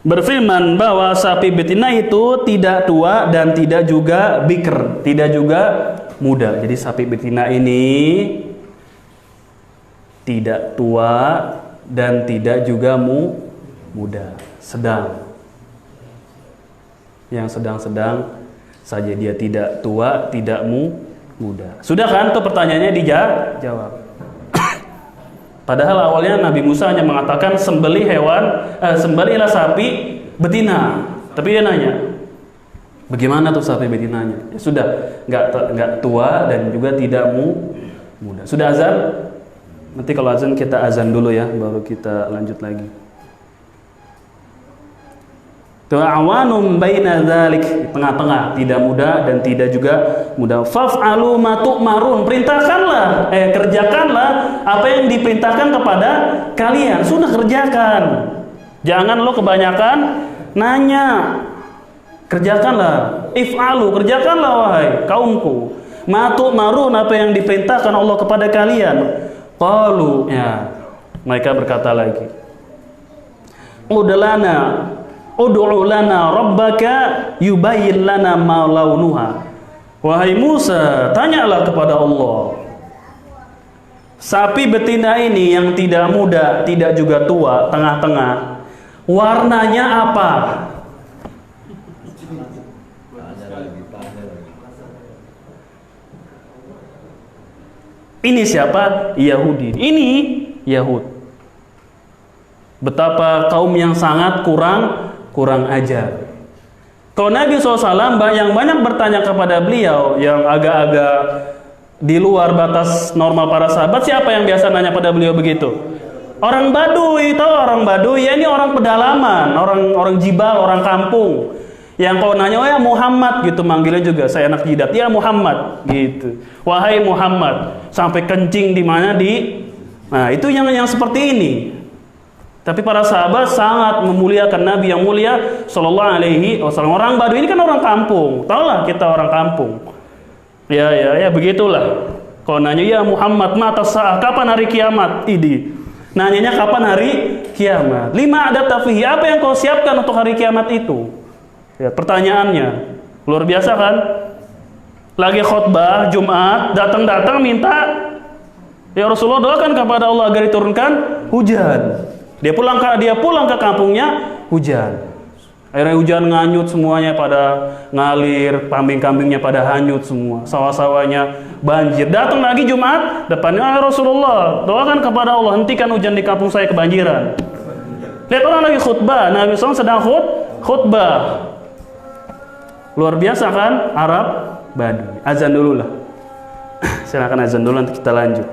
berfirman bahwa sapi betina itu tidak tua dan tidak juga bikr, tidak juga muda. Jadi sapi betina ini tidak tua dan tidak juga muda, sedang. Yang sedang-sedang saja, dia tidak tua, tidak muda. Sudah kan tuh pertanyaannya dijawab. Padahal awalnya Nabi Musa hanya mengatakan sembelihlah sapi betina. Tapi dia nanya, Bagaimana tuh sahabat betinanya? Ya sudah, nggak tua dan juga tidak muda. Sudah azan? Nanti kalau azan kita azan dulu ya, baru kita lanjut lagi. Ta'awanum baina dzalik, tengah-tengah, tidak muda dan tidak juga muda. Faf'alu ma tu'marun, perintahkanlah, kerjakanlah apa yang diperintahkan kepada kalian. Sudah kerjakan. Jangan lo kebanyakan nanya. Kerjakanlah, if'alu, kerjakanlah wahai kaumku. Ma tu'marun, apa yang diperintahkan Allah kepada kalian. Qalu, ya, mereka berkata lagi. Ud'u lana rabbaka yubayyin lana ma launuha. Wahai Musa, tanyalah kepada Allah. Sapi betina ini yang tidak muda, tidak juga tua, tengah-tengah, warnanya apa? Ini siapa? Yahudi. Ini Yahud. Betapa kaum yang sangat kurang ajar. Kalau Nabi SAW yang banyak bertanya kepada beliau, yang agak-agak di luar batas normal para sahabat, siapa yang biasa nanya pada beliau begitu? Orang Baduy, tahu orang Baduy? Ya ini orang pedalaman, orang jibal, orang kampung. Yang kalau nanya, oh ya Muhammad gitu, manggilnya juga saya anak jidat, ya Muhammad gitu. Wahai Muhammad, sampai kencing di mana nah itu yang seperti ini. Tapi para sahabat sangat memuliakan Nabi yang mulia Sallallahu Alaihi Wasallam. Orang Baduy ini kan orang kampung, tahulah kita orang kampung. Ya begitulah. Kalau nanya ya Muhammad, mata sa'ah, kapan hari kiamat? Nanyanya kapan hari kiamat? 5 ada tafihi, apa yang kau siapkan untuk hari kiamat itu? Ya, pertanyaannya luar biasa kan? Lagi khutbah Jumat, datang minta, ya Rasulullah doakan kepada Allah agar diturunkan hujan. Dia pulang ke kampungnya, hujan. Akhirnya hujan nganyut, semuanya pada ngalir, kambing-kambingnya pada hanyut semua, sawah-sawahnya banjir. Datang lagi Jumat, depannya Rasulullah, doakan kepada Allah hentikan hujan di kampung saya, kebanjiran. Lihat orang lagi khutbah, Nabi SAW sedang khutbah. Luar biasa kan Arab Baduy. Azan dulu lah. Silakan azan dulu, nanti kita lanjut.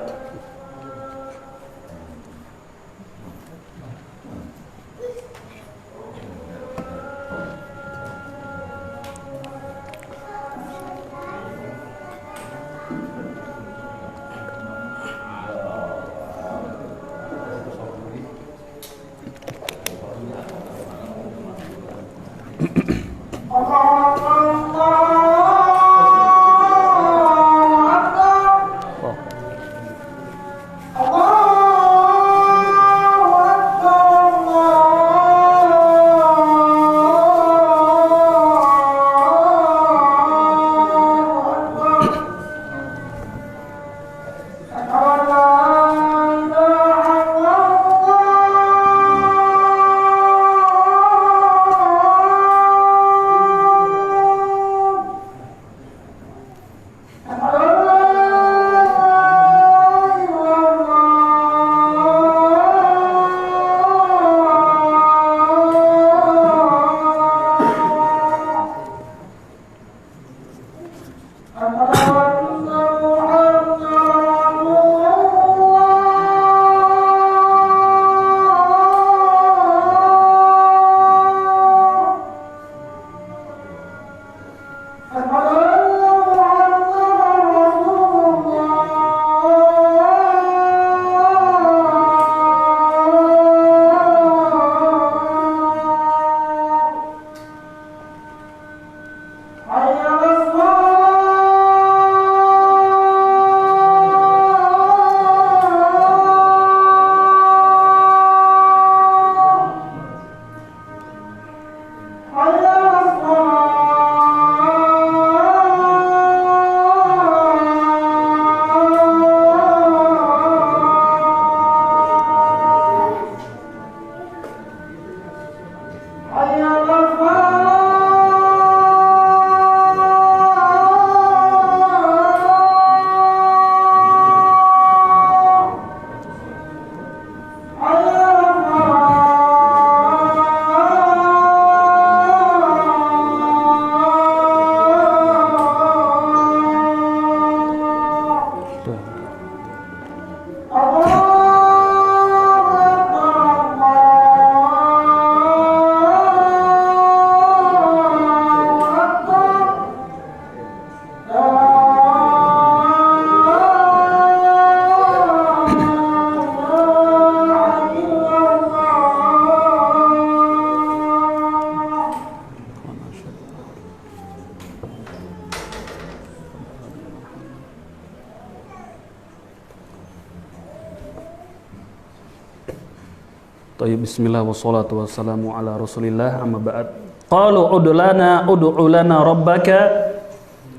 Tayyib, bismillah wassalatu wassalamu ala rasulillah, amma ba'd. Qalu ud'u lana rabbaka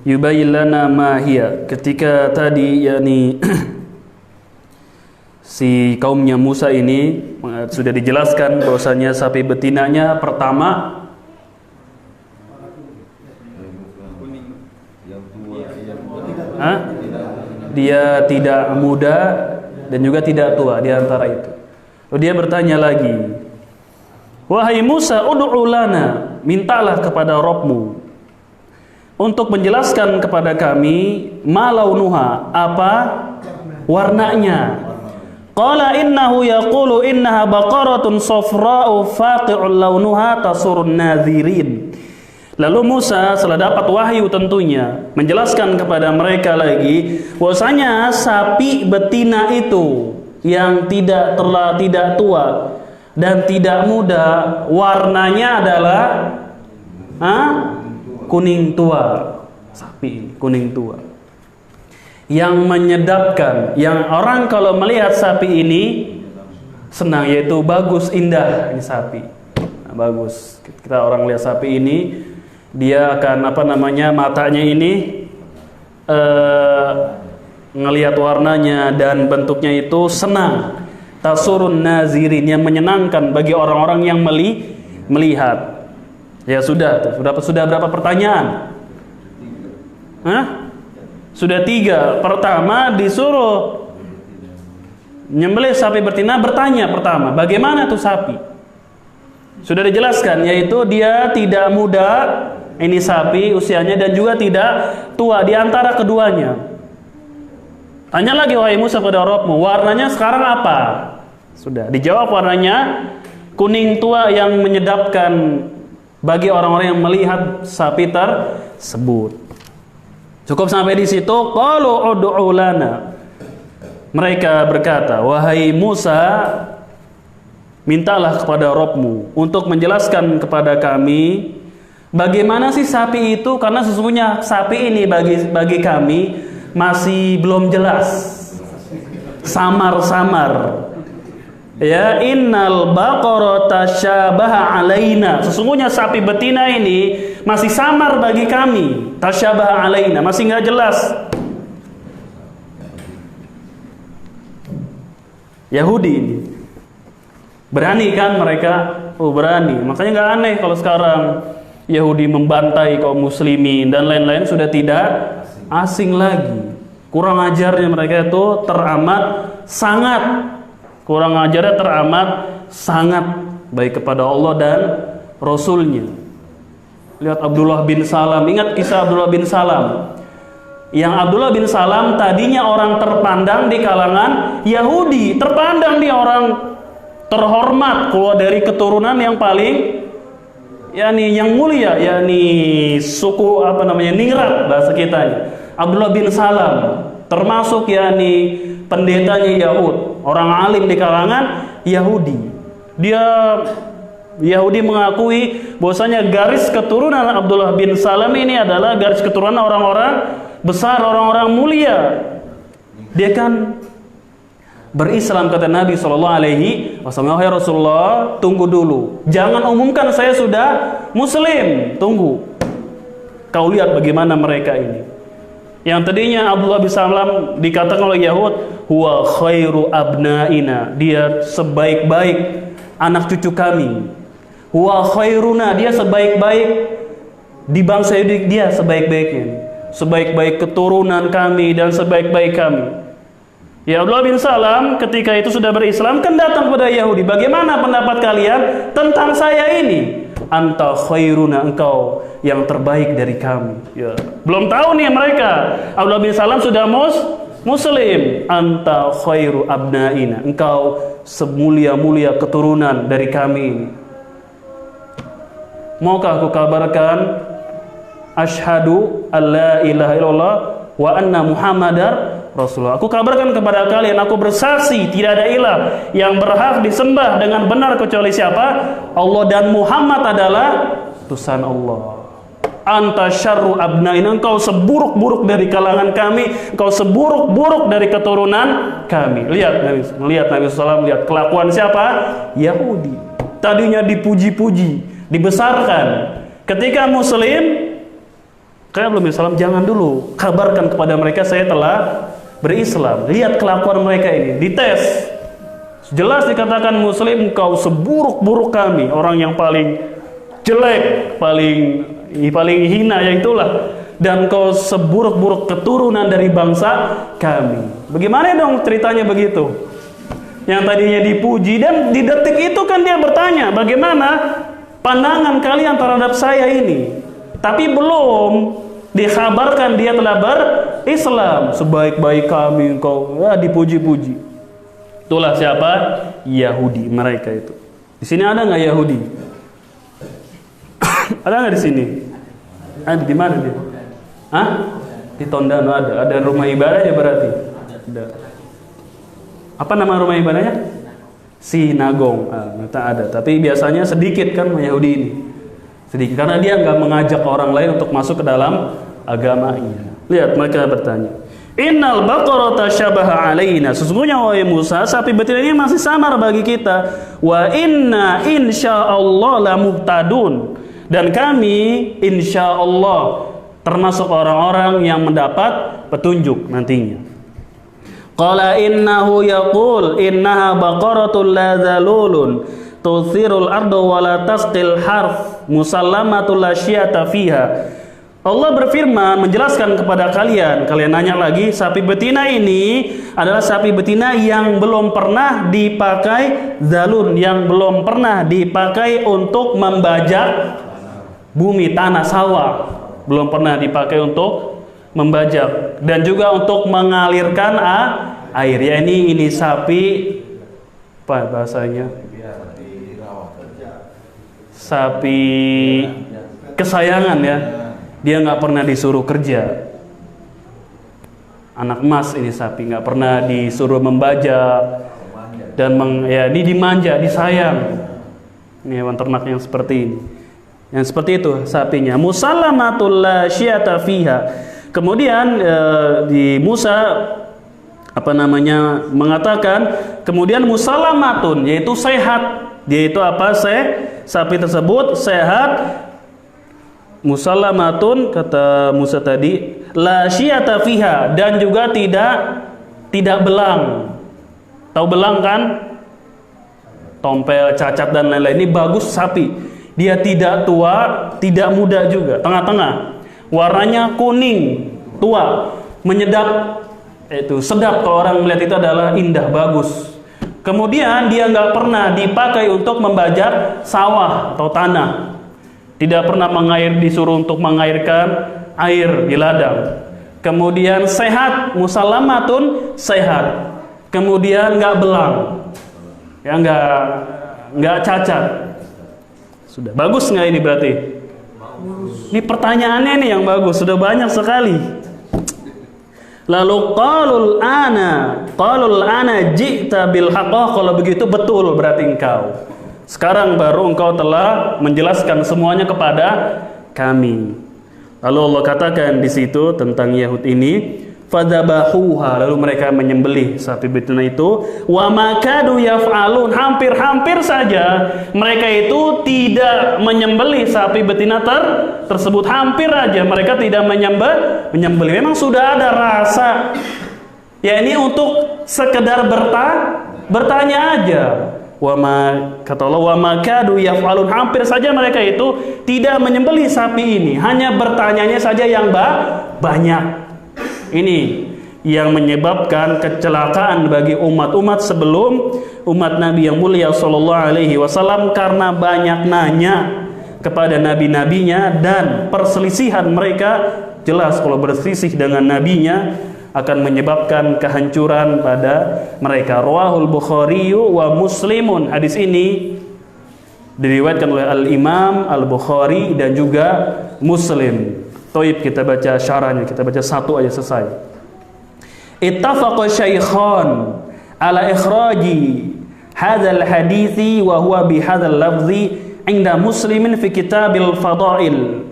yubayyin lana ma hiya. Ketika tadi yakni si kaumnya Musa ini sudah dijelaskan bahwasanya sapi betinanya pertama dia tidak muda dan juga tidak tua di antara itu. Lalu dia bertanya lagi, wahai Musa, ud'u lana, mintalah kepada Rabbmu untuk menjelaskan kepada kami ma launuha, apa warnanya. Qala innahu yaqulu innaha baqaratun safra'u faqi'un launuha tasurun nadhirin. Lalu Musa setelah dapat wahyu tentunya menjelaskan kepada mereka lagi bahwasanya sapi betina itu yang tidak tua dan tidak muda, warnanya adalah kuning tua. Sapi kuning tua yang menyedapkan, yang orang kalau melihat sapi ini senang, yaitu bagus, indah. Ini sapi bagus. Kita orang lihat sapi ini, dia akan matanya ini ngelihat warnanya dan bentuknya itu senang. Tasurun nazirin, yang menyenangkan bagi orang-orang yang melihat. Ya sudah berapa pertanyaan? Sudah 3. Pertama disuruh nyembelih sapi betina, bertanya pertama, bagaimana tuh sapi? Sudah dijelaskan, yaitu dia tidak muda, ini sapi usianya, dan juga tidak tua, di antara keduanya. Tanya lagi, wahai Musa, pada Rabbmu, warnanya sekarang apa? Sudah dijawab, warnanya kuning tua yang menyedapkan bagi orang-orang yang melihat sapi tersebut. Cukup sampai di situ. Qalu ud'u lana. Mereka berkata, wahai Musa, mintalah kepada Rabbmu untuk menjelaskan kepada kami bagaimana sih sapi itu, karena sesungguhnya sapi ini bagi kami masih belum jelas, samar-samar. Ya, innal baqara tasyabaha alaina. Sesungguhnya sapi betina ini masih samar bagi kami. Tasyabaha alaina, masih enggak jelas. Yahudi ini berani kan mereka? Oh, berani. Makanya enggak aneh kalau sekarang Yahudi membantai kaum muslimin dan lain-lain sudah tidak asing lagi. Kurang ajarnya mereka itu teramat sangat baik kepada Allah dan Rasulnya. Lihat Abdullah bin Salam, ingat kisah Abdullah bin Salam. Yang Abdullah bin Salam tadinya orang terpandang di kalangan Yahudi, terpandang dia orang terhormat, keluar dari keturunan yang paling yang mulia, suku ningrat bahasa kitanya. Abdullah bin Salam termasuk pendetanya Yahud, orang alim di kalangan Yahudi. Yahudi mengakui bahwasanya garis keturunan Abdullah bin Salam ini adalah garis keturunan orang-orang besar, orang-orang mulia. Dia kan berislam, kata Nabi SAW, wahai Rasulullah, tunggu dulu, jangan umumkan saya sudah muslim, tunggu, kau lihat bagaimana mereka ini. Yang tadinya Abdullah bin Salam dikatakan oleh Yahud, huwa khairu abnaina, dia sebaik-baik anak cucu kami. Huwa khairuna, dia sebaik-baik di bangsa ini, dia sebaik-baiknya, sebaik-baik keturunan kami dan sebaik-baik kami. Ya, Abdullah bin Salam ketika itu sudah berislam, kan datang kepada Yahudi, bagaimana pendapat kalian tentang saya ini? Anta khairuna, engkau yang terbaik dari kami. Ya, belum tahu nih mereka, Abdullah bin Salam sudah muslim. Anta khairu abnaina, engkau semulia-mulia keturunan dari kami. Maukah aku kabarkan asyhadu alla ilaha illallah wa anna muhammadar Rasulullah. Aku kabarkan kepada kalian, aku bersaksi tidak ada ilah yang berhak disembah dengan benar kecuali siapa? Allah, dan Muhammad adalah utusan Allah. anta syarru abnaina, engkau seburuk-buruk dari kalangan kami, engkau seburuk-buruk dari keturunan kami. Lihat Nabi SAW, lihat kelakuan siapa? Yahudi. Tadinya dipuji-puji, dibesarkan. Ketika Muslim, kayak belum Islam, jangan dulu kabarkan kepada mereka saya telah berislam. Lihat kelakuan mereka ini, dites. Jelas dikatakan Muslim, engkau seburuk-buruk kami, orang yang paling jelek, paling hina, ya itulah. Dan kau seburuk-buruk keturunan dari bangsa kami. Bagaimana dong ceritanya begitu? Yang tadinya dipuji, dan di detik itu kan dia bertanya, bagaimana pandangan kalian terhadap saya ini? Tapi belum dikhabarkan dia telah berislam. Sebaik-baik kami engkau, ya, dipuji-puji. Itulah siapa? Yahudi mereka itu. Di sini ada nggak Yahudi? Ada nggak di sini? Ada di mana dia? Hah? Di Tondano ada. Ada rumah ibadahnya berarti. Ada. Apa nama rumah ibadahnya? Sinagong. Ada. Tapi biasanya sedikit kan Yahudi ini. Sedikit karena dia nggak mengajak orang lain untuk masuk ke dalam agamanya. Lihat mereka bertanya. Innal baqarata syabaha alaina. Sesungguhnya wahai Musa, sapi betina ini masih samar bagi kita. Wa inna insyaallah la muhtadun. Dan kami insyaallah termasuk orang-orang yang mendapat petunjuk nantinya. Qala innahu yaqul innaha baqaratul la dzalulun tuthirul arda wa la tasqil harf musallamatul la syiyata fiha. Allah berfirman menjelaskan kepada kalian nanya lagi, sapi betina ini adalah sapi betina yang belum pernah dipakai zalun, yang belum pernah dipakai untuk membajak bumi, tanah, sawah, belum pernah dipakai untuk membajak dan juga untuk mengalirkan air. Ya ini sapi apa bahasanya? Sapi kesayangan ya. Dia nggak pernah disuruh kerja. Anak emas ini sapi, nggak pernah disuruh membajak dan ini dimanja, disayang. Ini hewan ternak yang seperti ini. Yang seperti itu sapinya. Musallamatul la syiyata fiha. Kemudian di Musa mengatakan, kemudian musallamatun yaitu sehat. Yaitu apa? Sapi tersebut sehat. Musallamatun kata Musa tadi, la syiyata fiha, dan juga tidak belang. Tahu belang kan? Tompel, cacat dan lain-lain. Ini bagus sapi. Dia tidak tua, tidak muda juga, tengah-tengah. Warnanya kuning, tua, menyedap. Itu sedap kalau orang melihat itu adalah indah, bagus. Kemudian dia nggak pernah dipakai untuk membajak sawah atau tanah. Tidak pernah disuruh untuk mengairkan air di ladang. Kemudian sehat, musallamatun sehat. Kemudian nggak belang, ya nggak cacat. Sudah bagus nggak ini berarti? Ini pertanyaannya nih yang bagus, sudah banyak sekali. Lalu qalul ana ji'ta bil haqqah. Kalau begitu betul berarti engkau. Sekarang baru engkau telah menjelaskan semuanya kepada kami. Lalu Allah katakan di situ tentang Yahud ini, fadzabahuha, lalu mereka menyembelih sapi betina itu. Wa makadu yaf'alun, hampir saja mereka itu tidak menyembelih sapi betina tersebut. Hampir aja mereka tidak menyembelih. Memang sudah ada rasa, ya ini untuk sekedar bertanya aja. Kata Allah, wa makadu yaf'alun, hampir saja mereka itu tidak menyembelih sapi ini, hanya bertanyanya saja yang banyak. Ini yang menyebabkan kecelakaan bagi umat-umat sebelum umat Nabi yang mulia sallallahu alaihi wasallam, karena banyak nanya kepada nabi-nabinya dan perselisihan mereka. Jelas kalau berselisih dengan nabinya akan menyebabkan kehancuran pada mereka. Rawahul Bukhari wa Muslimun. Hadis ini diriwayatkan oleh Al-Imam Al-Bukhari dan juga Muslim. Toib, kita baca syarahnya, kita baca satu aja selesai. Ittafaqa syaikhan ala ikhraji hadzal hadithi wa huwa bi hadzal lafzi inda Muslimin fi kitabil fadail.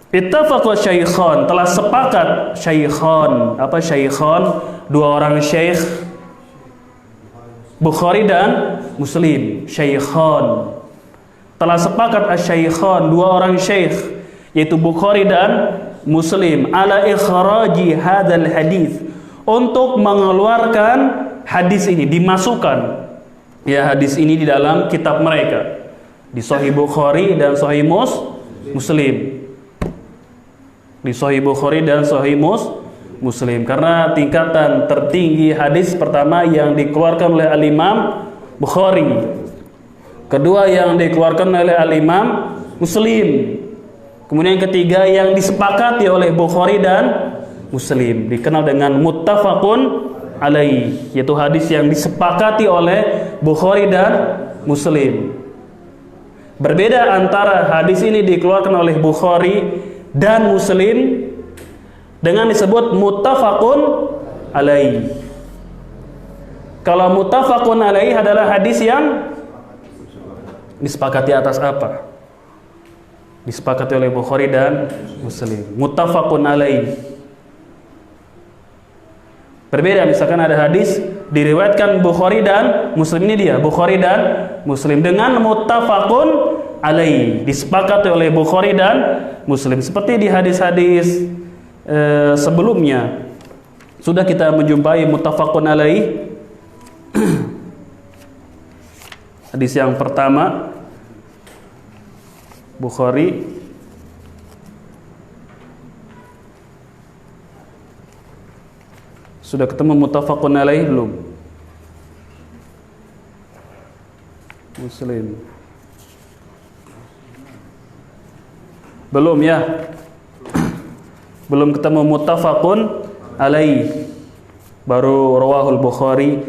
Ittafaqa syaikhan, telah sepakat syaikhan. Apa syaikhan? Dua orang syekh, Bukhari dan Muslim. Syaikhan, telah sepakat asy-syaikhan, dua orang syekh, yaitu Bukhari dan Muslim, ala ikhraji hadzal hadis, untuk mengeluarkan hadis ini, dimasukkan ya hadis ini di dalam kitab mereka, di Sahih Bukhari dan Sahih Muslim. Di Sahih Bukhari dan Sahih Muslim, karena tingkatan tertinggi hadis pertama yang dikeluarkan oleh Al-Imam Bukhari, kedua yang dikeluarkan oleh Al-Imam Muslim, kemudian ketiga yang disepakati oleh Bukhari dan Muslim, dikenal dengan muttafaqun alaih, yaitu hadis yang disepakati oleh Bukhari dan Muslim. Berbeda antara hadis ini dikeluarkan oleh Bukhari dan Muslim dengan disebut muttafaqun alaih. Kalau muttafaqun alaih adalah hadis yang disepakati atas apa? Disepakati oleh Bukhari dan Muslim. Muttafaqun alaih. Berbeda, misalkan ada hadis diriwayatkan Bukhari dan Muslim, ini dia Bukhari dan Muslim dengan muttafaqun alaih, disepakati oleh Bukhari dan Muslim. Seperti di hadis-hadis sebelumnya sudah kita menjumpai muttafaqun alaih. Hadis yang pertama Bukhari sudah ketemu muttafaqun alaih belum? Muslim belum ya? Belum ketemu muttafaqun alaih, baru rawahul Bukhari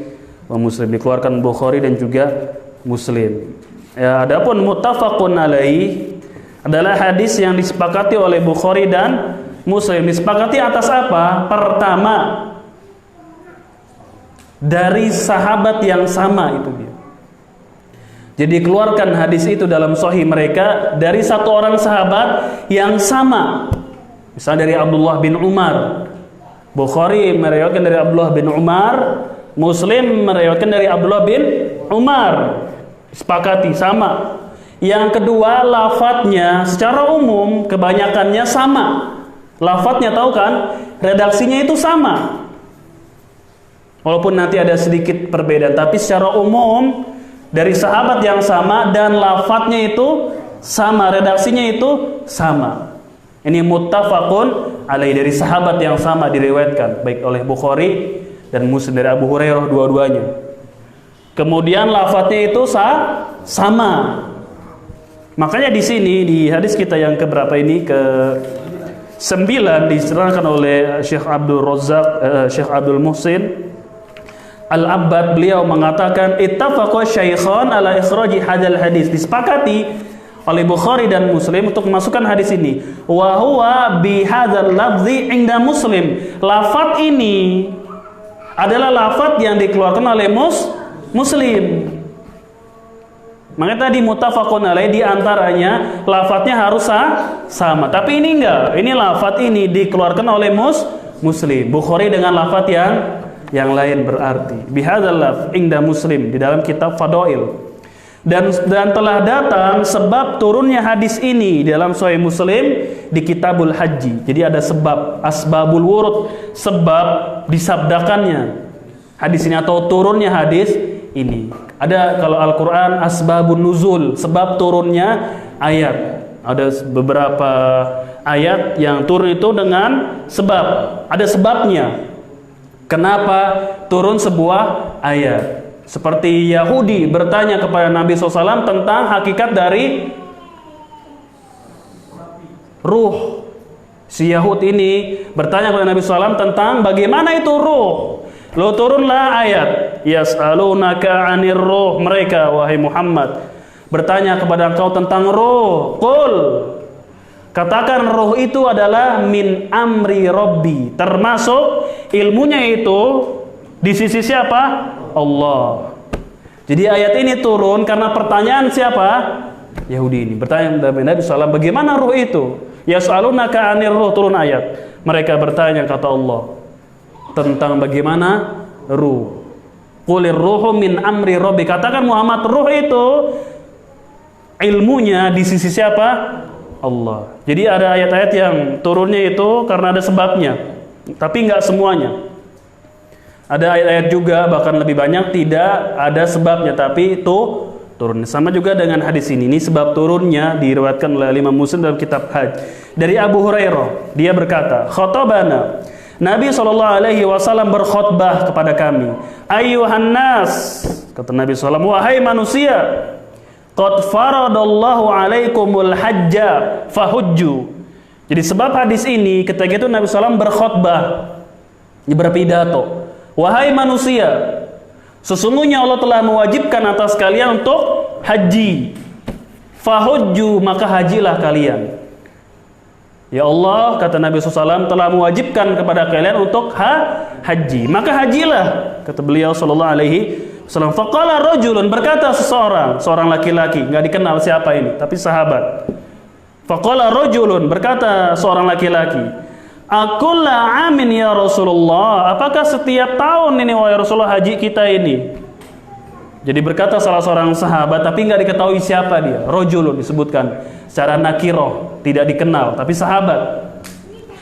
wa Muslim, dikeluarkan Bukhari dan juga Muslim. Ya, adapun muttafaqun alaih adalah hadis yang disepakati oleh Bukhari dan Muslim. Disepakati atas apa? Pertama, dari sahabat yang sama, itu dia. Jadi keluarkan hadis itu dalam sahih mereka dari satu orang sahabat yang sama. Misalnya dari Abdullah bin Umar. Bukhari meriwayatkan dari Abdullah bin Umar, Muslim meriwayatkan dari Abdullah bin Umar. Sepakati sama. Yang kedua, lafadznya secara umum kebanyakannya sama. Lafadznya tahu kan? Redaksinya itu sama. Walaupun nanti ada sedikit perbedaan, tapi secara umum dari sahabat yang sama dan lafadznya itu sama, redaksinya itu sama. Ini muttafaqun alaih, dari sahabat yang sama diriwayatkan baik oleh Bukhari dan Muslim, dari Abu Hurairah dua-duanya. Kemudian lafadznya itu sama. Makanya di sini di hadis kita yang keberapa ini, ke-9, diterangkan oleh Syekh Abdul Razzaq, Syekh Abdul Muhsin Al-Abbad, beliau mengatakan ittafaqa syaikhan ala ikhraji hadzal hadis, disepakati oleh Bukhari dan Muslim untuk memasukkan hadis ini. Wa huwa bi hadzal lafzi inda Muslim. Lafaz ini adalah lafaz yang dikeluarkan oleh Muslim. Makanya tadi muttafaqun alaih, di antaranya lafaznya harus sama. Tapi ini enggak. Ini lafaz ini dikeluarkan oleh Muslim. Bukhari dengan lafaz yang lain berarti bihadzal lafz inda Muslim, di dalam kitab Fadail. Dan telah datang sebab turunnya hadis ini dalam Sahih Muslim di Kitabul Haji. Jadi ada sebab, asbabul wurud, sebab disabdakannya hadis ini atau turunnya hadis ini. Ada kalau Al-Qur'an asbabun nuzul, sebab turunnya ayat. Ada beberapa ayat yang turun itu dengan sebab, ada sebabnya. Kenapa turun sebuah ayat? Seperti Yahudi bertanya kepada Nabi SAW tentang hakikat dari ruh. Si Yahudi ini bertanya kepada Nabi SAW tentang bagaimana itu ruh. Lalu turunlah ayat, yas'alunaka 'anir ruh, mereka wahai Muhammad bertanya kepada engkau tentang ruh. Qul, katakan ruh itu adalah min amri Rabbi, termasuk ilmunya itu di sisi siapa? Allah. Jadi ayat ini turun karena pertanyaan siapa? Yahudi ini bertanya kepada Nabi SAW, bagaimana ruh itu? Yas'alunaka 'anir ruh, turun ayat. Mereka bertanya, kata Allah, tentang bagaimana ruh. Qulir ruhu min amri rabbi. Katakan Muhammad, ruh itu ilmunya di sisi siapa? Allah. Jadi ada ayat-ayat yang turunnya itu karena ada sebabnya, tapi nggak semuanya. Ada ayat-ayat juga bahkan lebih banyak tidak ada sebabnya, tapi itu turun. Sama juga dengan hadis ini. Ini sebab turunnya diriwayatkan oleh Imam Muslim dalam kitab Hajj. Dari Abu Hurairah, dia berkata, "Khatabana." Nabi SAW berkhutbah kepada kami. "Ayyuhan nas," kata Nabi SAW, "wahai manusia, qad faradallahu alaikumul hajja fahujju." Jadi sebab hadis ini, ketika itu Nabi SAW berkhutbah, berpidato. "Wahai manusia, sesungguhnya Allah telah mewajibkan atas kalian untuk haji. Fahujju, maka hajilah kalian." Ya Allah, kata Nabi SAW, telah mewajibkan kepada kalian untuk haji, maka hajilah, kata beliau sallallahu alaihi wasallam. Faqala rajulun, berkata seorang laki-laki, nggak dikenal siapa ini, tapi sahabat. Faqala rajulun, berkata seorang laki-laki, "Akulla amin ya Rasulullah." Apakah setiap tahun ini wahai Rasulullah haji kita ini? Jadi berkata salah seorang sahabat, tapi nggak diketahui siapa dia. Rajulun disebutkan secara nakiroh, tidak dikenal, tapi sahabat.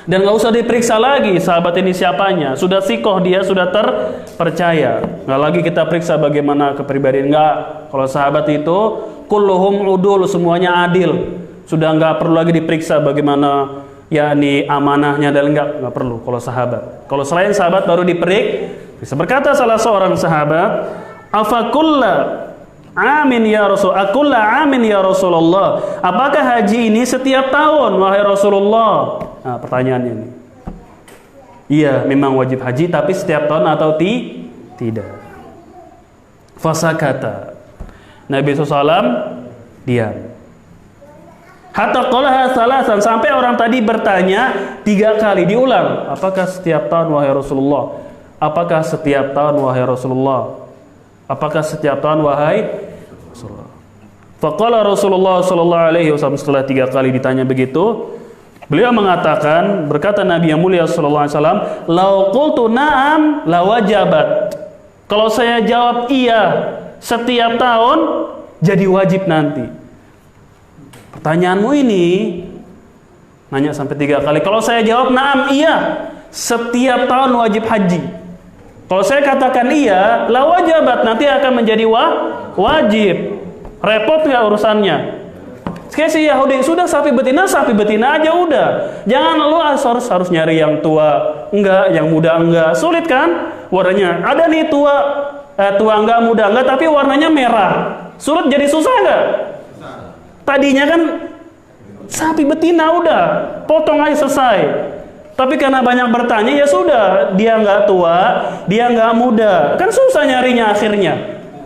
Dan nggak usah diperiksa lagi sahabat ini siapanya. Sudah sikoh dia, sudah terpercaya. Nggak lagi kita periksa bagaimana kepribadian. Nggak. Kalau sahabat itu kulluhum udul, semuanya adil. Sudah nggak perlu lagi diperiksa bagaimana yakni amanahnya, dan nggak perlu kalau sahabat. Kalau selain sahabat baru bisa. Berkata salah seorang sahabat, "Afakulla amin ya Rasul, akulla amin ya Rasulullah." Apakah haji ini setiap tahun wahai Rasulullah? Nah, pertanyaannya ini. Iya, memang wajib haji, tapi setiap tahun atau tidak? Fasakata. Nabi SAW diam. Hatta qalaha salasan, sampai orang tadi bertanya 3 kali, diulang. Apakah setiap tahun wahai Rasulullah? Apakah setiap tahun wahai Rasulullah? Apakah setiap tahun wahai Rasulullah? Faqala Rasulullah sallallahu alaihi wasallam, setelah 3 kali ditanya begitu, beliau mengatakan, berkata Nabi yang mulia sallallahu alaihi wasallam, "Lau qultu na'am lawajabat." Kalau saya jawab iya setiap tahun, jadi wajib nanti. Pertanyaanmu ini nanya sampai 3 kali. Kalau saya jawab na'am iya, setiap tahun wajib haji. Kalau saya katakan iya, la wajabat, nanti akan menjadi wajib. Repot nggak urusannya? Kayak si Yahudi, sudah sapi betina aja udah. Jangan lu harus nyari yang tua enggak, yang muda enggak. Sulit kan? Warnanya ada nih tua enggak, muda enggak, tapi warnanya merah. Sulit, jadi susah enggak? Tadinya kan sapi betina udah, potong aja selesai. Tapi karena banyak bertanya, ya sudah, dia nggak tua, dia nggak muda, kan susah nyarinya akhirnya.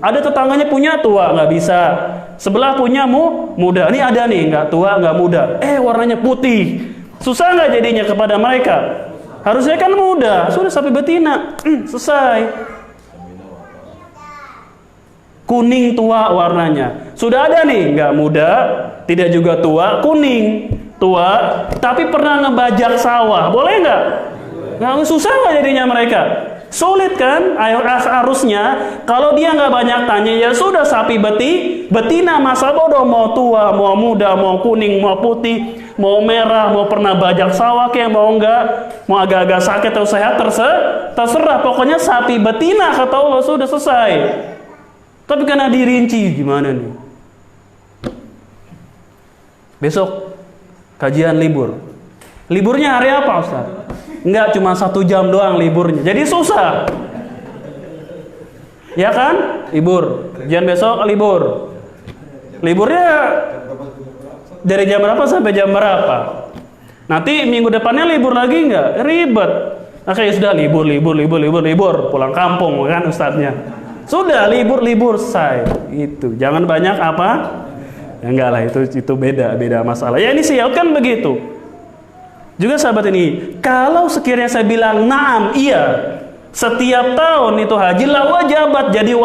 Ada tetangganya punya tua, nggak bisa. Sebelah punya muda, ini ada nih nggak tua, nggak muda. Warnanya putih, susah nggak jadinya kepada mereka? Harusnya kan muda, sudah sapi betina, selesai. Kuning tua warnanya, sudah ada nih, nggak muda, tidak juga tua, kuning. Tua, tapi pernah ngebajak sawah, boleh nggak? Nggak, susah nggak jadinya mereka? Sulit kan? Harusnya kalau dia nggak banyak tanya, ya sudah sapi betina, masa bodoh mau tua, mau muda, mau kuning, mau putih, mau merah, mau pernah bajak sawah kayak mau nggak, mau agak-agak sakit atau sehat, terserah. Pokoknya sapi betina kata Allah, sudah selesai. Tapi karena dirinci gimana nih? Besok kajian libur. Liburnya hari apa Ustaz? Enggak, cuma 1 jam doang liburnya. Jadi susah. Ya kan? Libur. Kajian besok libur. Liburnya dari jam berapa sampai jam berapa? Nanti minggu depannya libur lagi enggak? Ribet. Oke, sudah libur. Pulang kampung kan Ustaznya. Sudah libur selesai. Itu. Jangan banyak apa? Ya enggak lah, itu beda masalah. Ya ini sih kan begitu. Juga sahabat ini, kalau sekiranya saya bilang na'am iya, setiap tahun itu haji, lah wajabat, jadi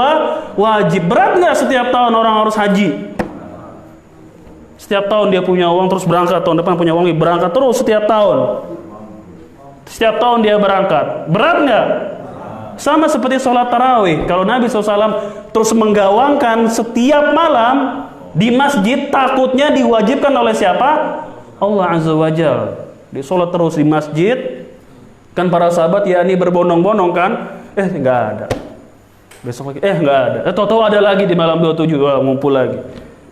wajib. Berat nggak setiap tahun orang harus haji? Setiap tahun dia punya uang terus berangkat, tahun depan punya uang berangkat terus setiap tahun. Setiap tahun dia berangkat. Berat nggak? Sama seperti sholat tarawih. Kalau Nabi SAW terus menggawangkan setiap malam di masjid, takutnya diwajibkan oleh siapa? Allah Azza wa Jalla. Dia sholat terus di masjid. Kan para sahabat ya ini berbondong-bondong kan? Nggak ada. Besok lagi, nggak ada. Tahu-tahu ada lagi di malam 27, ngumpul lagi.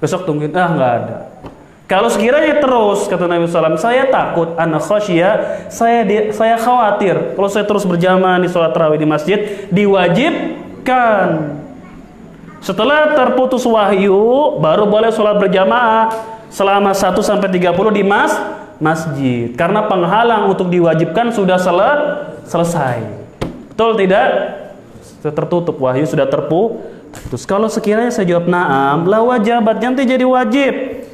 Besok tungguin, nggak ada. Kalau sekiranya terus, kata Nabi SAW, saya takut, ana khasyia, saya khawatir kalau saya terus berjamaah di sholat tarawih di masjid, diwajibkan. Setelah terputus wahyu, baru boleh sholat berjamaah selama 1-30 di masjid. Karena penghalang untuk diwajibkan sudah selesai. Betul tidak? Sudah tertutup, wahyu sudah terputus. Kalau sekiranya saya jawab na'am, la wajabat, nanti jadi wajib.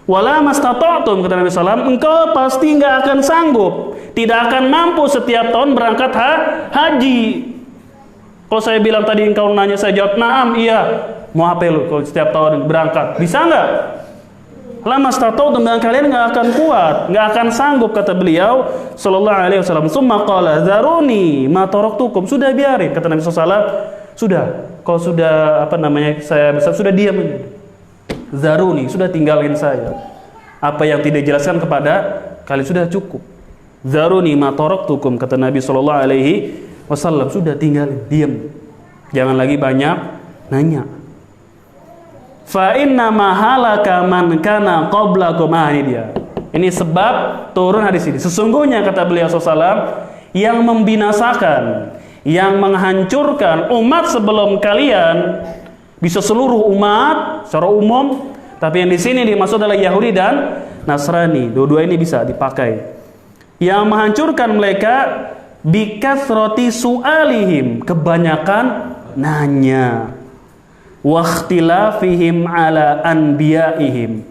Wala mastata'tum, kata Nabi SAW, engkau pasti nggak akan sanggup, tidak akan mampu setiap tahun berangkat haji. Kalau saya bilang tadi engkau nanya, saya jawab na'am, iya. Mau apa lu kalau setiap tahun berangkat? Bisa nggak? La mastata'tum, dan kalian nggak akan kuat, nggak akan sanggup, kata beliau sallallahu alaihi wasallam. Summa qala zaruni ma taraktukum, sudah biarin, kata Nabi SAW. Sudah, kalau sudah saya bisa, sudah diam aja. Zaruni, sudah tinggalin saya. Apa yang tidak dijelaskan kepada kalian sudah cukup. Zaruni ma taraktukum, kata Nabi sallallahu alaihi wasallam, sudah tinggalin, diam. Jangan lagi banyak nanya. Fa inna ma halaka man kana qablakum, ini dia. Ini sebab turun hadis ini. Sesungguhnya, kata beliau SAW, yang membinasakan, yang menghancurkan umat sebelum kalian, bisa seluruh umat secara umum, tapi yang di sini dimaksud adalah Yahudi dan Nasrani. Dua-dua ini bisa dipakai. Yang menghancurkan mereka bikathrati su'alihim, kebanyakan nanya, wa ikhtilafihim ala anbiyaihim,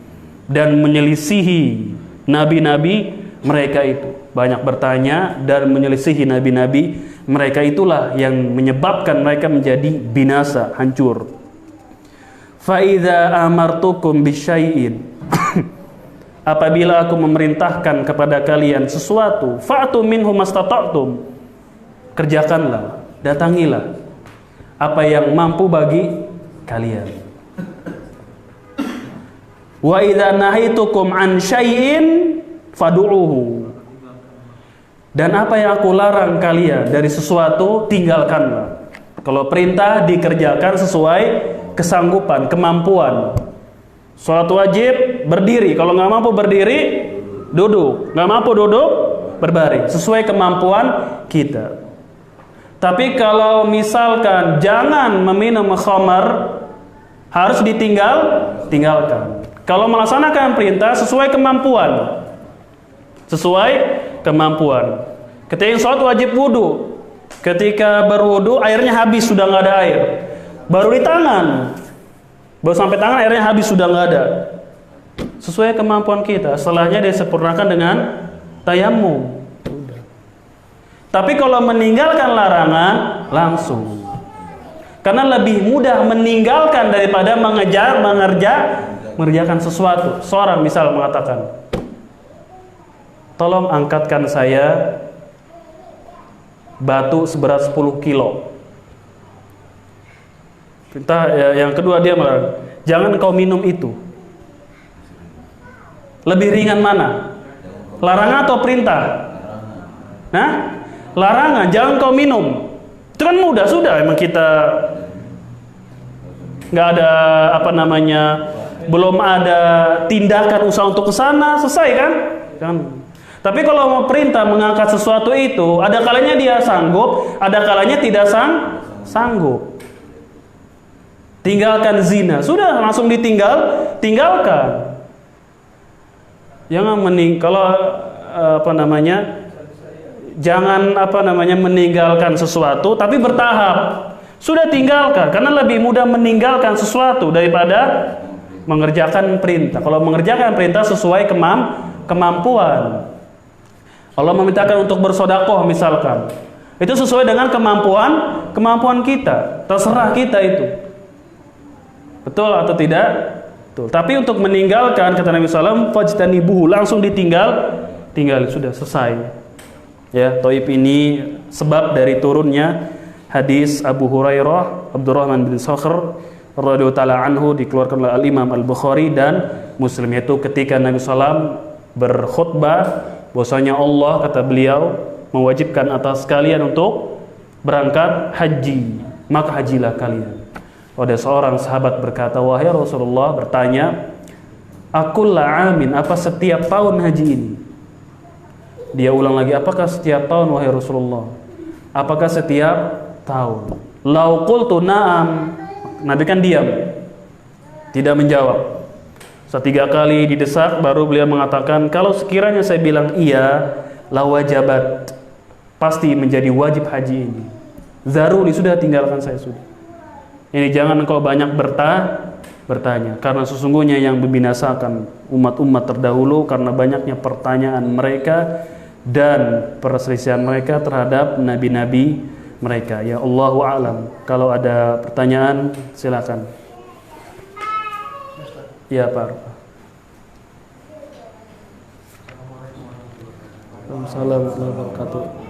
dan menyelisihi nabi-nabi mereka itu. Banyak bertanya dan menyelisihi nabi-nabi mereka, itulah yang menyebabkan mereka menjadi binasa, hancur. Fa idza amartukum bisyai'in, apabila aku memerintahkan kepada kalian sesuatu, fa'tu minhu mastata'tum, kerjakanlah, datangilah apa yang mampu bagi kalian. Wa idza nahitukum an syai'in fad'uhu, dan apa yang aku larang kalian dari sesuatu, tinggalkanlah. Kalau perintah dikerjakan sesuai kesanggupan, kemampuan. Sholat wajib berdiri, kalau nggak mampu berdiri, duduk. Nggak mampu duduk, berbaring, sesuai kemampuan kita. Tapi kalau misalkan jangan meminum khamar, harus tinggalkan. Kalau melaksanakan perintah sesuai kemampuan, Ketika sholat wajib wudu, ketika berwudu airnya habis, sudah nggak ada air, baru di tangan, baru sampai tangan airnya habis, sudah nggak ada. Sesuai kemampuan kita. Setelahnya disempurnakan dengan tayamum. Tapi kalau meninggalkan larangan, langsung. Karena lebih mudah meninggalkan daripada mengerjakan sesuatu. Seorang misal mengatakan, tolong angkatkan saya batu seberat 10 kilo. Perintah yang kedua dia melarang, jangan kau minum itu. Lebih ringan mana? Larangan atau perintah? Larangan, jangan kau minum. Itu kan mudah, sudah. Emang kita nggak ada belum ada tindakan usaha untuk kesana, selesai kan? Jangan. Tapi kalau mau perintah mengangkat sesuatu itu, ada kalanya dia sanggup, ada kalanya tidak sanggup. Tinggalkan zina, sudah langsung tinggalkan. Jangan meninggalkan sesuatu, tapi bertahap. Sudah tinggalkan, karena lebih mudah meninggalkan sesuatu daripada mengerjakan perintah. Kalau mengerjakan perintah sesuai kemampuan. Allah memintakan untuk bersedekah misalkan, itu sesuai dengan kemampuan kita, terserah kita itu. Betul atau tidak? Tuh. Tapi untuk meninggalkan kata Nabi SAW, fajtanibuhu, langsung tinggal sudah selesai. Ya, Taif ini sebab dari turunnya hadis Abu Hurairah, Abdurrahman bin Sakhr radhiyallahu taala anhu, dikeluarkan oleh Al-Imam Al-Bukhari dan Muslim, yaitu ketika Nabi SAW berkhutbah bahwasanya Allah, kata beliau, mewajibkan atas kalian untuk berangkat haji, maka hajilah kalian. Ada seorang sahabat berkata, wahai Rasulullah, bertanya, akulla amin, apa setiap tahun haji ini? Dia ulang lagi, apakah setiap tahun wahai Rasulullah? Apakah setiap tahun? Lau qultu na'am, Nabi kan diam, tidak menjawab. Setiga kali didesak, baru beliau mengatakan, kalau sekiranya saya bilang iya, la wajabat, pasti menjadi wajib haji ini. Zaruri, sudah tinggalkan saya sudah. Ini jangan engkau banyak bertanya, karena sesungguhnya yang membinasakan umat-umat terdahulu karena banyaknya pertanyaan mereka dan perselisihan mereka terhadap nabi-nabi mereka. Ya Allahu a'lam. Kalau ada pertanyaan silakan. Ya Pak. Assalamualaikum warahmatullahi wabarakatuh.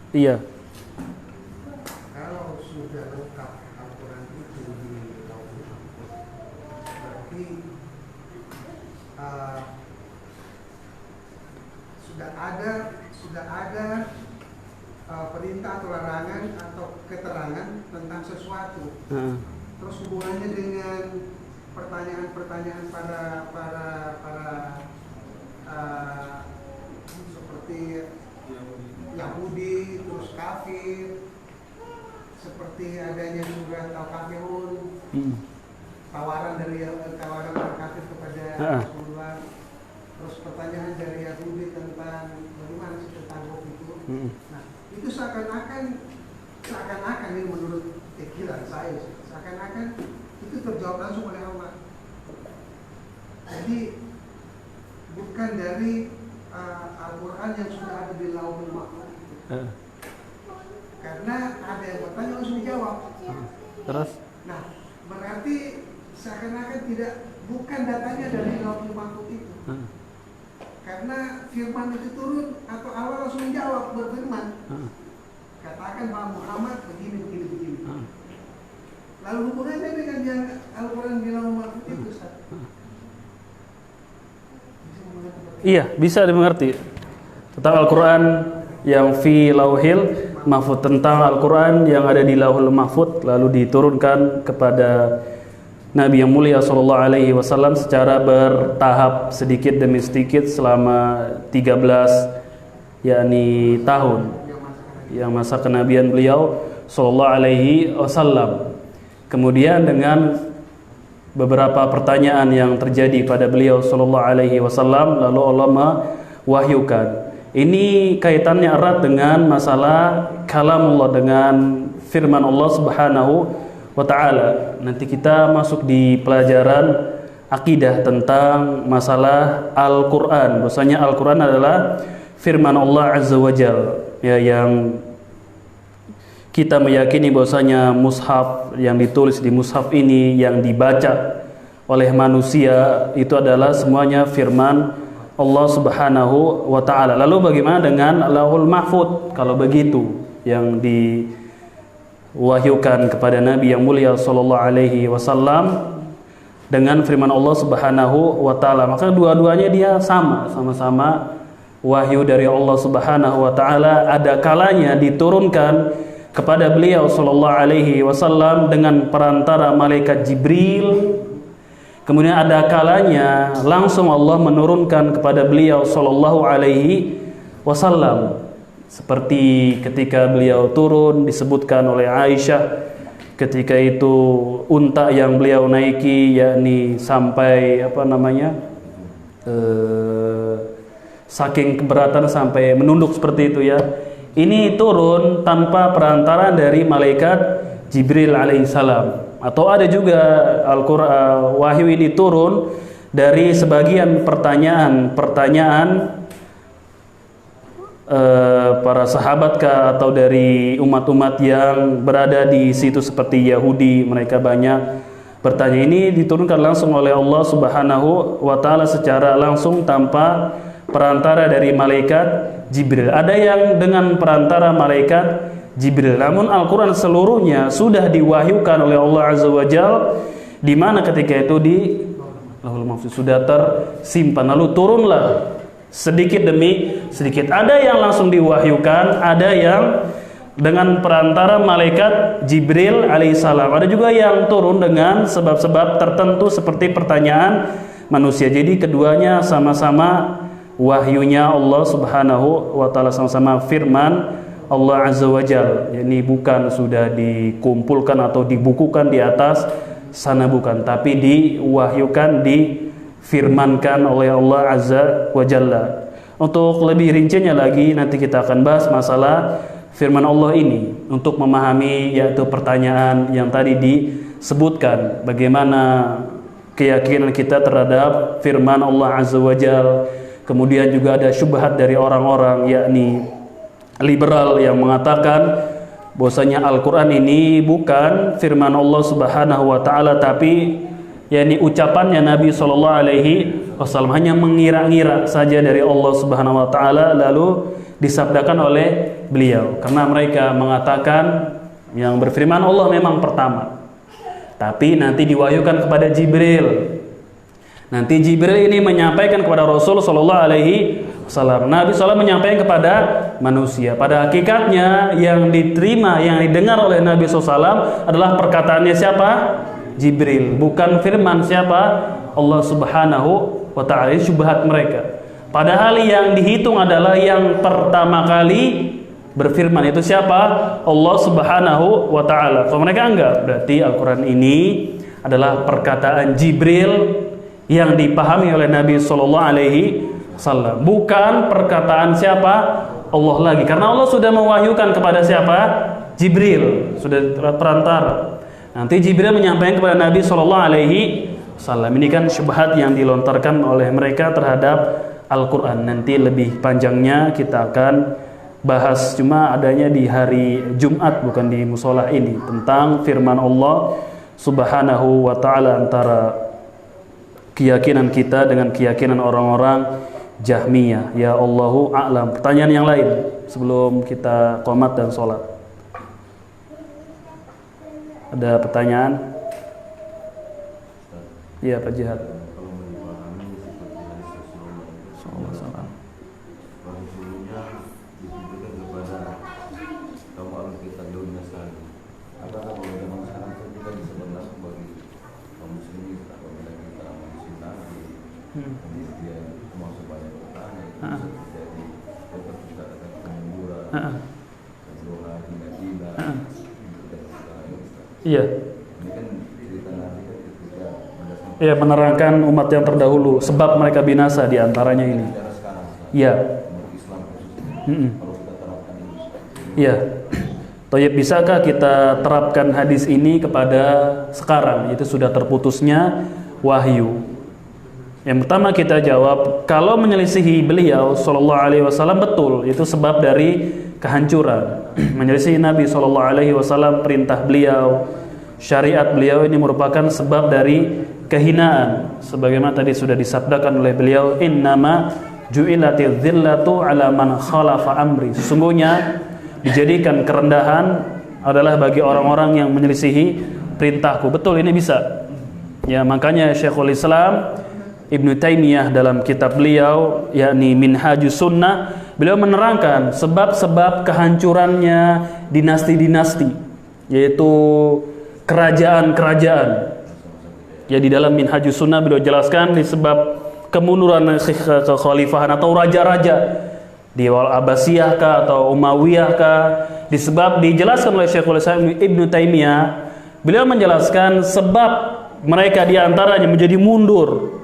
Iya. Kalau sudah lengkap Al-Quran itu di Lauhul Mahfuz, berarti sudah ada perintah atau larangan atau keterangan tentang sesuatu. Terus hubungannya dengan pertanyaan-pertanyaan para seperti Yahudi, terus kafir, seperti adanya surat Al-Kafirun, tawaran orang kafir kepada Rasulullah, terus pertanyaan dari Yahudi tentang bagaimana sih tentang itu. Nah, itu seakan-akan ini menurut pikiran saya, seakan-akan itu terjawab langsung oleh Allah. Jadi bukan dari Al-Quran yang sudah ada di Lauhul Mahfuz. Karena ada yang bertanya langsung dijawab. Terus? Nah, berarti seakan-akan bukan datanya dari Lauhul Mahfuz itu. Karena firman itu turun atau Allah langsung menjawab berfirman. Katakan Pak Muhammad begini. Lalu hubungannya dengan yang Al-Quran di Lauhul Mahfuz itu, Ustaz? Iya, bisa dimengerti tentang Al-Quran yang fi lauhil mahfud, tentang Al-Quran yang ada di lauhul mahfud lalu diturunkan kepada Nabi yang mulia SAW secara bertahap, sedikit demi sedikit selama 13 yakni tahun yang masa kenabian beliau SAW. Kemudian dengan beberapa pertanyaan yang terjadi pada beliau SAW, lalu Allah mewahyukan. Ini kaitannya erat dengan masalah kalamullah, dengan firman Allah Subhanahu wa taala. Nanti kita masuk di pelajaran akidah tentang masalah Al-Qur'an. Bahwasanya Al-Qur'an adalah firman Allah Azza wa Jalla, ya, yang kita meyakini bahwasanya mushaf yang ditulis di mushaf ini yang dibaca oleh manusia itu adalah semuanya firman Allah Subhanahu wa taala. Lalu bagaimana dengan Lauhul Mahfuz kalau begitu yang diwahyukan kepada Nabi yang mulia sallallahu alaihi wasallam dengan firman Allah Subhanahu wa taala? Maka dua-duanya dia sama-sama wahyu dari Allah Subhanahu wa taala. Ada kalanya diturunkan kepada beliau sallallahu alaihi wasallam dengan perantara malaikat Jibril. Kemudian ada kalanya langsung Allah menurunkan kepada beliau sallallahu alaihi wasallam. Seperti ketika beliau turun disebutkan oleh Aisyah, ketika itu unta yang beliau naiki yakni sampai saking keberatan sampai menunduk seperti itu, ya. ini turun tanpa perantara dari malaikat Jibril alaihissalam. Atau ada juga Al-Quran, wahyu ini turun dari sebagian pertanyaan para sahabat kah, atau dari umat-umat yang berada di situ seperti Yahudi. Mereka banyak bertanya. Ini diturunkan langsung oleh Allah Subhanahu wa Ta'ala secara langsung tanpa perantara dari malaikat Jibril. Ada yang dengan perantara malaikat Jibril. Namun Al-Quran seluruhnya sudah diwahyukan oleh Allah Azza wa Jalla, di mana ketika itu di Lauhul Mahfuz sudah tersimpan, lalu turunlah sedikit demi sedikit. Ada yang langsung diwahyukan, ada yang dengan perantara malaikat Jibril alaihissalam. Ada juga yang turun dengan sebab-sebab tertentu seperti pertanyaan manusia. Jadi keduanya sama-sama wahyunya Allah Subhanahu wa Ta'ala, sama-sama firman Allah Azza wa Jalla. Ini bukan sudah dikumpulkan atau dibukukan di atas sana, bukan, tapi diwahyukan, difirmankan oleh Allah Azza wa Jalla. Untuk lebih rincinya lagi nanti kita akan bahas masalah firman Allah ini untuk memahami yaitu pertanyaan yang tadi disebutkan, bagaimana keyakinan kita terhadap firman Allah Azza wa Jalla. Kemudian juga ada syubhat dari orang-orang yakni liberal yang mengatakan bahwasanya Al-Quran ini bukan firman Allah Subhanahu wa Ta'ala, tapi yakni ucapannya Nabi Shallallahu Alaihi Wasallam, hanya mengira-ngira saja dari Allah Subhanahu wa Ta'ala lalu disabdakan oleh beliau. Karena mereka mengatakan yang berfirman Allah memang pertama, tapi nanti diwahyukan kepada Jibril. Nanti Jibril ini menyampaikan kepada Rasul Shallallahu Alaihi Wasallam. Nabi SAW menyampaikan kepada manusia. Pada hakikatnya yang diterima, yang didengar oleh Nabi SAW adalah perkataannya siapa? Jibril, bukan firman siapa? Allah Subhanahu wa Ta'ala. Ini syubhat mereka. Padahal yang dihitung adalah yang pertama kali berfirman itu siapa? Allah Subhanahu wa Ta'ala. Kalau mereka enggak, berarti Al-Quran ini adalah perkataan Jibril yang dipahami oleh Nabi Sallallahu Alaihi Wasallam, bukan perkataan siapa? Allah lagi. Karena Allah sudah mewahyukan kepada siapa? Jibril, sudah perantara. Nanti Jibril menyampaikan kepada Nabi Sallallahu Alaihi Wasallam. Ini kan syubhat yang dilontarkan oleh mereka terhadap Al-Quran. Nanti lebih panjangnya kita akan bahas, cuma adanya di hari Jumat bukan di musola ini, tentang firman Allah Subhanahu wa Ta'ala, antara keyakinan kita dengan keyakinan orang-orang Jahmiyah. Ya Allahu a'lam. Pertanyaan yang lain sebelum kita qomat dan sholat. Ada pertanyaan? Iya Pak Jihad. Iya. Iya, menerangkan umat yang terdahulu sebab mereka binasa di antaranya ini. Iya. Iya. Toyib, bisakah kita terapkan hadis ini kepada sekarang? Itu sudah terputusnya wahyu. Yang pertama kita jawab, kalau menyelisihi beliau Sallallahu Alaihi Wasallam betul, itu sebab dari kehancuran. Menyelisihi Nabi Sallallahu Alaihi Wasallam, perintah beliau, syariat beliau, ini merupakan sebab dari kehinaan. Sebagaimana tadi sudah disabdakan oleh beliau, innama ju'ilatil dhillatu ala man khalafa amri. Sesungguhnya dijadikan kerendahan adalah bagi orang-orang yang menyelisihi perintahku. Betul, ini bisa. Ya, makanya Syekhul Islam Ibnu Taimiyah dalam kitab beliau yakni Minhajus Sunnah, beliau menerangkan sebab-sebab kehancurannya dinasti-dinasti, yaitu kerajaan-kerajaan. Ya, di dalam Minhajus Sunnah beliau jelaskan disebab kemunduran kekhalifahan atau raja-raja di Abbasiyah kah atau Umayyah kah, disebab dijelaskan oleh Syekhul Islam Ibnu Taimiyah. Beliau menjelaskan sebab mereka diantaranya menjadi mundur,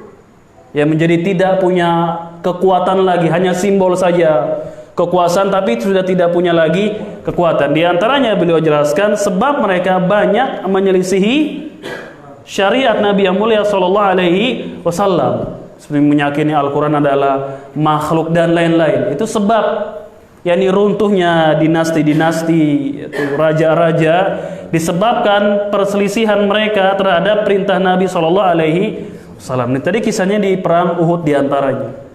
ya, menjadi tidak punya kekuatan lagi, hanya simbol saja, kekuasaan tapi sudah tidak punya lagi kekuatan. Di antaranya beliau jelaskan sebab mereka banyak menyelisihi syariat Nabi yang mulia sallallahu alaihi wasallam, seperti meyakini Al-Qur'an adalah makhluk dan lain-lain. Itu sebab yakni runtuhnya dinasti-dinasti, raja-raja, disebabkan perselisihan mereka terhadap perintah Nabi sallallahu alaihi wasallam. Ini tadi kisahnya di perang Uhud diantaranya.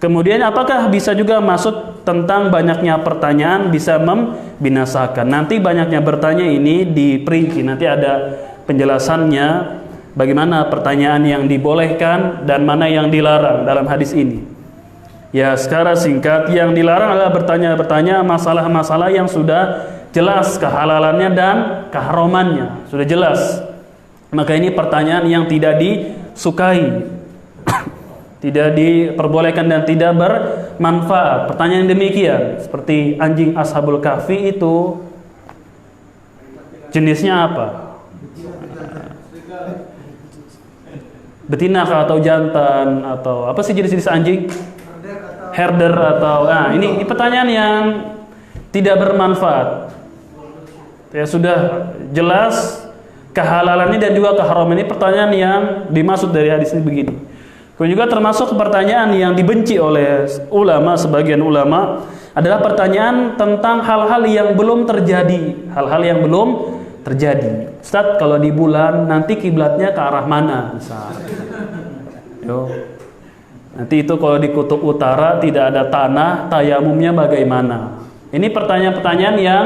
Kemudian apakah bisa juga masuk tentang banyaknya pertanyaan bisa membinasakan? Nanti banyaknya bertanya ini diperinci, nanti ada penjelasannya bagaimana pertanyaan yang dibolehkan dan mana yang dilarang dalam hadis ini. Ya, secara singkat, yang dilarang adalah bertanya-bertanya masalah-masalah yang sudah jelas kehalalannya dan keharamannya, sudah jelas. Maka ini pertanyaan yang tidak disukai, tidak diperbolehkan dan tidak bermanfaat. Pertanyaan demikian, seperti anjing Ashabul Kahfi itu jenisnya apa? Betina atau jantan atau apa sih jenis-jenis anjing? Herder atau ini pertanyaan yang tidak bermanfaat. Ya, sudah jelas kehalalannya dan juga keharaman. Ini pertanyaan yang dimaksud dari hadis ini begini. Kemudian juga termasuk pertanyaan yang dibenci oleh ulama, sebagian ulama adalah pertanyaan tentang hal-hal yang belum terjadi, hal-hal yang belum terjadi. Ustaz, kalau di bulan nanti kiblatnya ke arah mana? Misal. Nanti itu kalau di kutub utara tidak ada tanah, tayamumnya bagaimana? Ini pertanyaan-pertanyaan yang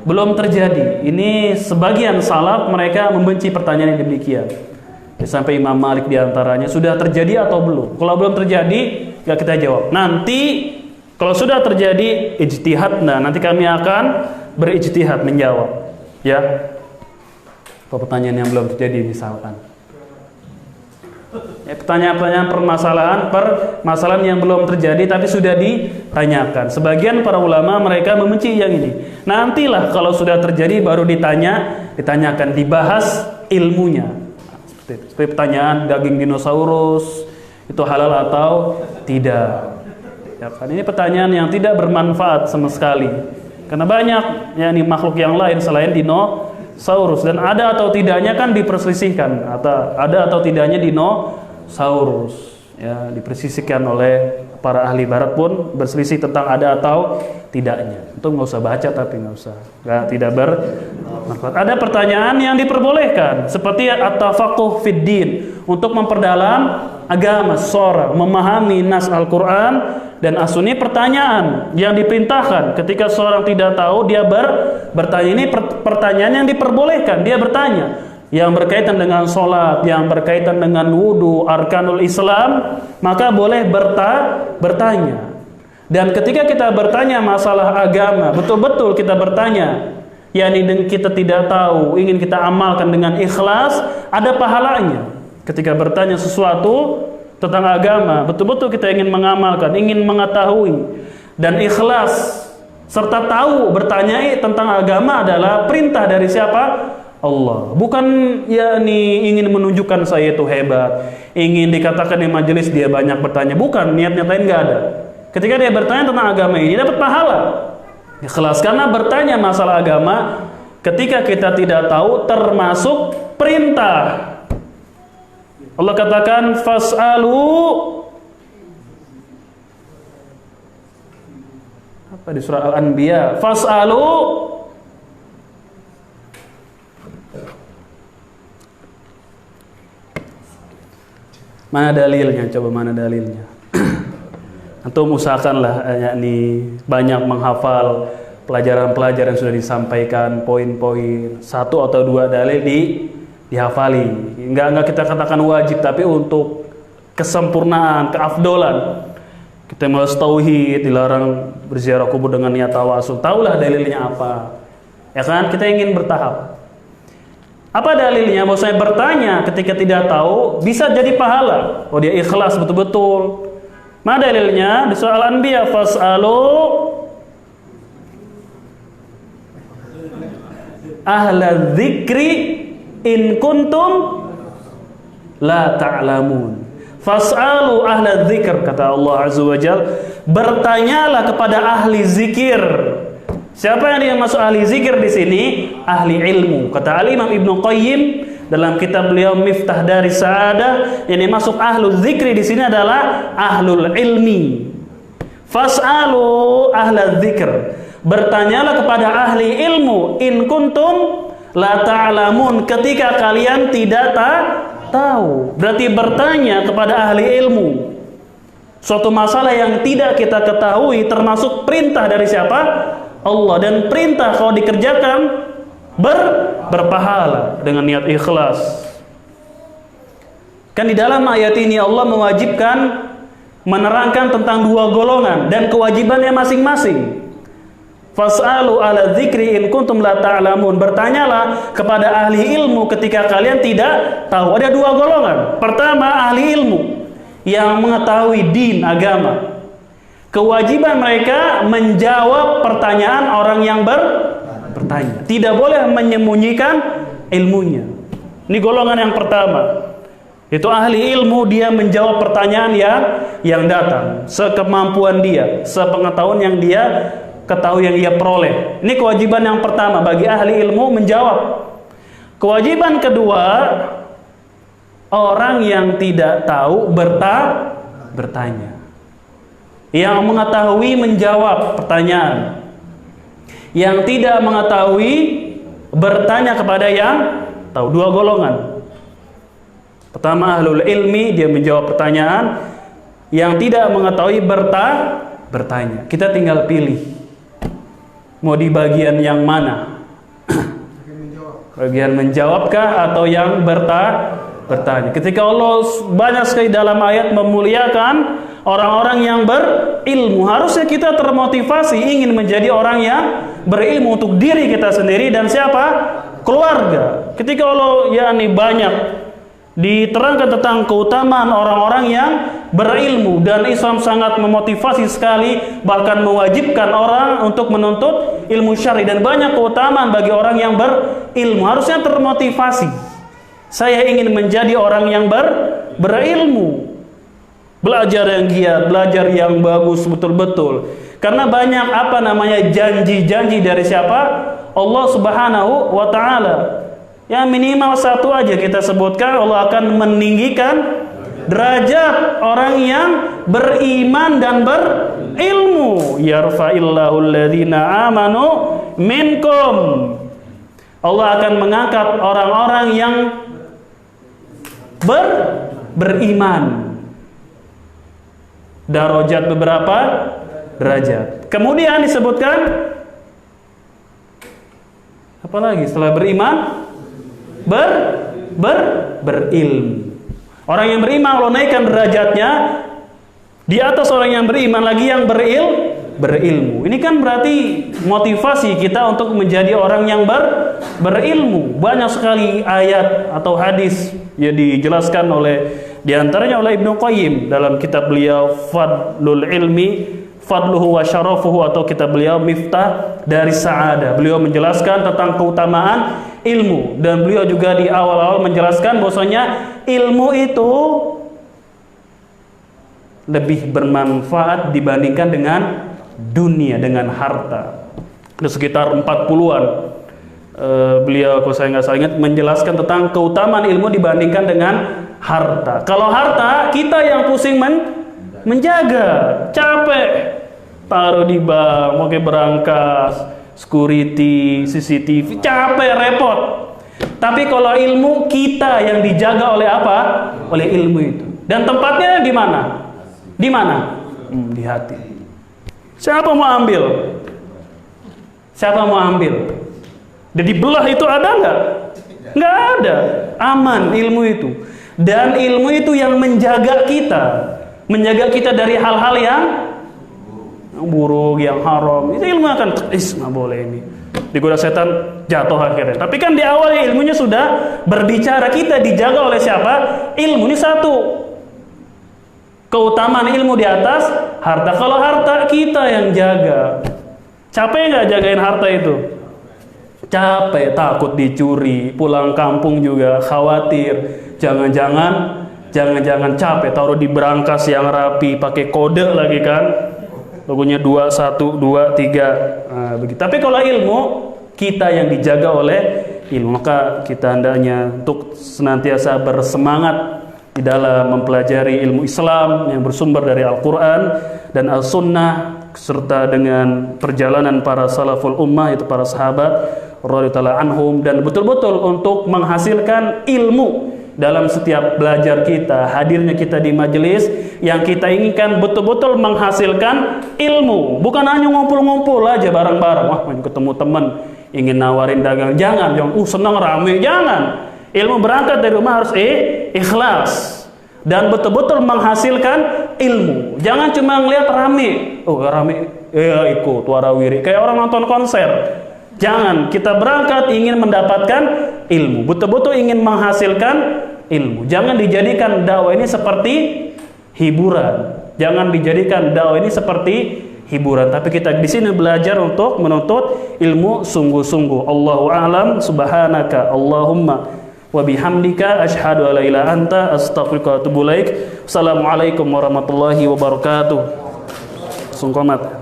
belum terjadi. Ini sebagian salaf mereka membenci pertanyaan yang demikian. Ya, sampai Imam Malik diantaranya, sudah terjadi atau belum? Kalau belum terjadi, ya kita jawab. Nanti kalau sudah terjadi ijtihad, nanti kami akan berijtihad menjawab. Ya, apa pertanyaan yang belum terjadi misalkan? Ya, pertanyaan-pertanyaan permasalahan yang belum terjadi tapi sudah ditanyakan. Sebagian para ulama mereka membenci yang ini. Nantilah kalau sudah terjadi baru ditanyakan, dibahas ilmunya. Seperti pertanyaan daging dinosaurus itu halal atau tidak. Ya, kan ini pertanyaan yang tidak bermanfaat sama sekali. Karena banyak yakni makhluk yang lain selain dinosaurus, dan ada atau tidaknya kan diperselisihkan, atau ada atau tidaknya dinosaurus, ya diperselisihkan oleh para ahli barat pun berselisih tentang ada atau tidaknya. Itu nggak usah baca, tapi tidak bermanfaat. Ada pertanyaan yang diperbolehkan seperti at-tafaqquh fid din, untuk memperdalam agama seseorang, memahami nas Al-Qur'an dan As-Sunnah. Pertanyaan yang diperintahkan ketika seorang tidak tahu dia bertanya. Ini pertanyaan yang diperbolehkan, dia bertanya yang berkaitan dengan sholat, yang berkaitan dengan wudu, arkanul Islam, maka boleh bertanya. Dan ketika kita bertanya masalah agama, betul-betul kita bertanya, yakni kita tidak tahu, ingin kita amalkan dengan ikhlas, ada pahalanya. Ketika bertanya sesuatu tentang agama, betul-betul kita ingin mengamalkan, ingin mengetahui, dan ikhlas serta tahu bertanya tentang agama adalah perintah dari siapa? Allah. Bukan yakni ingin menunjukkan saya itu hebat, ingin dikatakan di majelis dia banyak bertanya. Bukan, niat-niat lain nggak ada. Ketika dia bertanya tentang agama ini dapat pahala. Ikhlas, karena bertanya masalah agama ketika kita tidak tahu termasuk perintah. Allah katakan fas'alu, apa di surah Al-Anbiya, fas'alu mana dalilnya? Coba mana dalilnya? Antum usahakanlah yakni banyak menghafal pelajaran-pelajaran yang sudah disampaikan, poin-poin, satu atau dua dalil dihafali. Enggak kita katakan wajib, tapi untuk kesempurnaan, keafdolan. Kita malas tauhid, dilarang berziarah kubur dengan niat tawasul. Taulah dalilnya apa. Ya kan? Kita ingin bertahap. Apa dalilnya? Bahwa saya bertanya ketika tidak tahu bisa jadi pahala. Oh, dia ikhlas betul-betul. Mana dalilnya? Di surah Al-Anbiya, fas'alu ahla dzikri in kuntum la ta'lamun. Fas'alu ahla dzikr, kata Allah Azza wa Jalla, bertanyalah kepada ahli zikir. Siapa yang masuk ahli zikir di sini? Ahli ilmu. Kata Al-Imam Ibnu Qayyim dalam kitab beliau Miftah Daris Sa'adah, yang masuk ahlul zikri di sini adalah ahlul ilmi. Fas'alu ahlal zikr. Bertanyalah kepada ahli ilmu, in kuntum la ta'lamun, ketika kalian tidak tahu. Berarti bertanya kepada ahli ilmu suatu masalah yang tidak kita ketahui, termasuk perintah dari siapa? Allah. Dan perintah kalau dikerjakan berpahala dengan niat ikhlas. Kan di dalam ayat ini Allah mewajibkan menerangkan tentang dua golongan dan kewajibannya masing-masing. Fas'alu ala dzikri in kuntum la ta'lamun. Bertanyalah kepada ahli ilmu ketika kalian tidak tahu. Ada dua golongan. Pertama, ahli ilmu yang mengetahui din, agama. Kewajiban mereka menjawab pertanyaan orang yang bertanya. Tidak boleh menyembunyikan ilmunya. Ini golongan yang pertama. Itu ahli ilmu, dia menjawab pertanyaan yang datang sekemampuan dia, sepengetahuan yang dia ketahui, yang dia peroleh. Ini kewajiban yang pertama bagi ahli ilmu, menjawab. Kewajiban kedua, orang yang tidak tahu bertanya. Yang mengetahui menjawab pertanyaan. Yang tidak mengetahui bertanya kepada yang tahu. Dua golongan. Pertama, ahlul ilmi, dia menjawab pertanyaan. Yang tidak mengetahui bertanya. Kita tinggal pilih mau di bagian yang mana. Bagian menjawabkah atau yang bertanya. Ketika Allah banyak sekali dalam ayat memuliakan orang-orang yang berilmu, harusnya kita termotivasi ingin menjadi orang yang berilmu untuk diri kita sendiri dan siapa? Keluarga. Ketika Allah banyak diterangkan tentang keutamaan orang-orang yang berilmu, dan Islam sangat memotivasi sekali, bahkan mewajibkan orang untuk menuntut ilmu syar'i, dan banyak keutamaan bagi orang yang berilmu. Harusnya termotivasi. Saya ingin menjadi orang yang berilmu. Belajar yang giat, belajar yang bagus betul-betul. Karena banyak janji-janji dari siapa? Allah Subhanahu wa taala. Ya minimal satu aja kita sebutkan, Allah akan meninggikan derajat orang yang beriman dan berilmu. Yarfa'illahu alladhina amanu minkum. Allah akan mengangkat orang-orang yang beriman. Darajat, beberapa derajat. Kemudian disebutkan apa lagi setelah beriman? Berilmu. Orang yang beriman Allah naikkan derajatnya di atas orang yang beriman lagi yang berilmu. Ini kan berarti motivasi kita untuk menjadi orang yang berilmu. Banyak sekali ayat atau hadis yang dijelaskan di antaranya oleh Ibnu Qayyim dalam kitab beliau Fadlul Ilmi, Fadluhu wa Syarafuhu, atau kitab beliau Miftah Daris Sa'adah. Beliau menjelaskan tentang keutamaan ilmu, dan beliau juga di awal-awal menjelaskan bahwasanya ilmu itu lebih bermanfaat dibandingkan dengan dunia, dengan harta. Ada sekitar 40-an beliau, kalau saya nggak salah ingat, menjelaskan tentang keutamaan ilmu dibandingkan dengan harta. Kalau harta kita yang pusing menjaga, capek, taruh di bank, pakai berangkas, security, CCTV, capek, repot. Tapi kalau ilmu, kita yang dijaga oleh apa? Oleh ilmu itu. Dan tempatnya di mana? Di mana? Di hati. Siapa mau ambil? Siapa mau ambil? Jadi belah itu ada nggak? Nggak ada. Aman ilmu itu. Dan ilmu itu yang menjaga kita. Menjaga kita dari hal-hal yang buruk, yang haram. Itu ilmu akan nggak boleh ini. Digoda setan, jatuh akhirnya. Tapi kan di awal ilmunya sudah berbicara, kita dijaga oleh siapa? Ilmu. Ini satu keutamaan ilmu di atas harta. Kalau harta kita yang jaga, capek nggak jagain harta itu? Capek, takut dicuri, pulang kampung juga khawatir. Jangan-jangan capek, taruh di berangkas yang rapi, pakai kode lagi kan. logonya 2, 1, 2, 3 begitu. Tapi kalau ilmu, kita yang dijaga oleh ilmu, maka kita hendaknya untuk senantiasa bersemangat di dalam mempelajari ilmu Islam yang bersumber dari Al-Quran dan As-Sunnah, serta dengan perjalanan para salaful ummah, itu para sahabat radhiyallahu anhum, dan betul-betul untuk menghasilkan ilmu dalam setiap belajar kita, hadirnya kita di majelis yang kita inginkan betul-betul menghasilkan ilmu, bukan hanya ngumpul-ngumpul aja bareng-bareng, wah ketemu teman ingin nawarin dagang, jangan senang rame, jangan. Ilmu berangkat dari rumah harus ikhlas dan betul-betul menghasilkan ilmu. Jangan cuma ngelihat rame, rame ikut warawiri kayak orang nonton konser. Jangan, kita berangkat ingin mendapatkan ilmu, betul-betul ingin menghasilkan ilmu. Jangan dijadikan dakwah ini seperti hiburan. Jangan dijadikan dakwah ini seperti hiburan, tapi kita di sini belajar untuk menuntut ilmu sungguh-sungguh. Allahu a'lam, subhanaka Allahumma wa bihamdika asyhadu an la ilaha anta astaghfiruka wa atubu ilaik. Assalamualaikum warahmatullahi wabarakatuh. Sungkomat.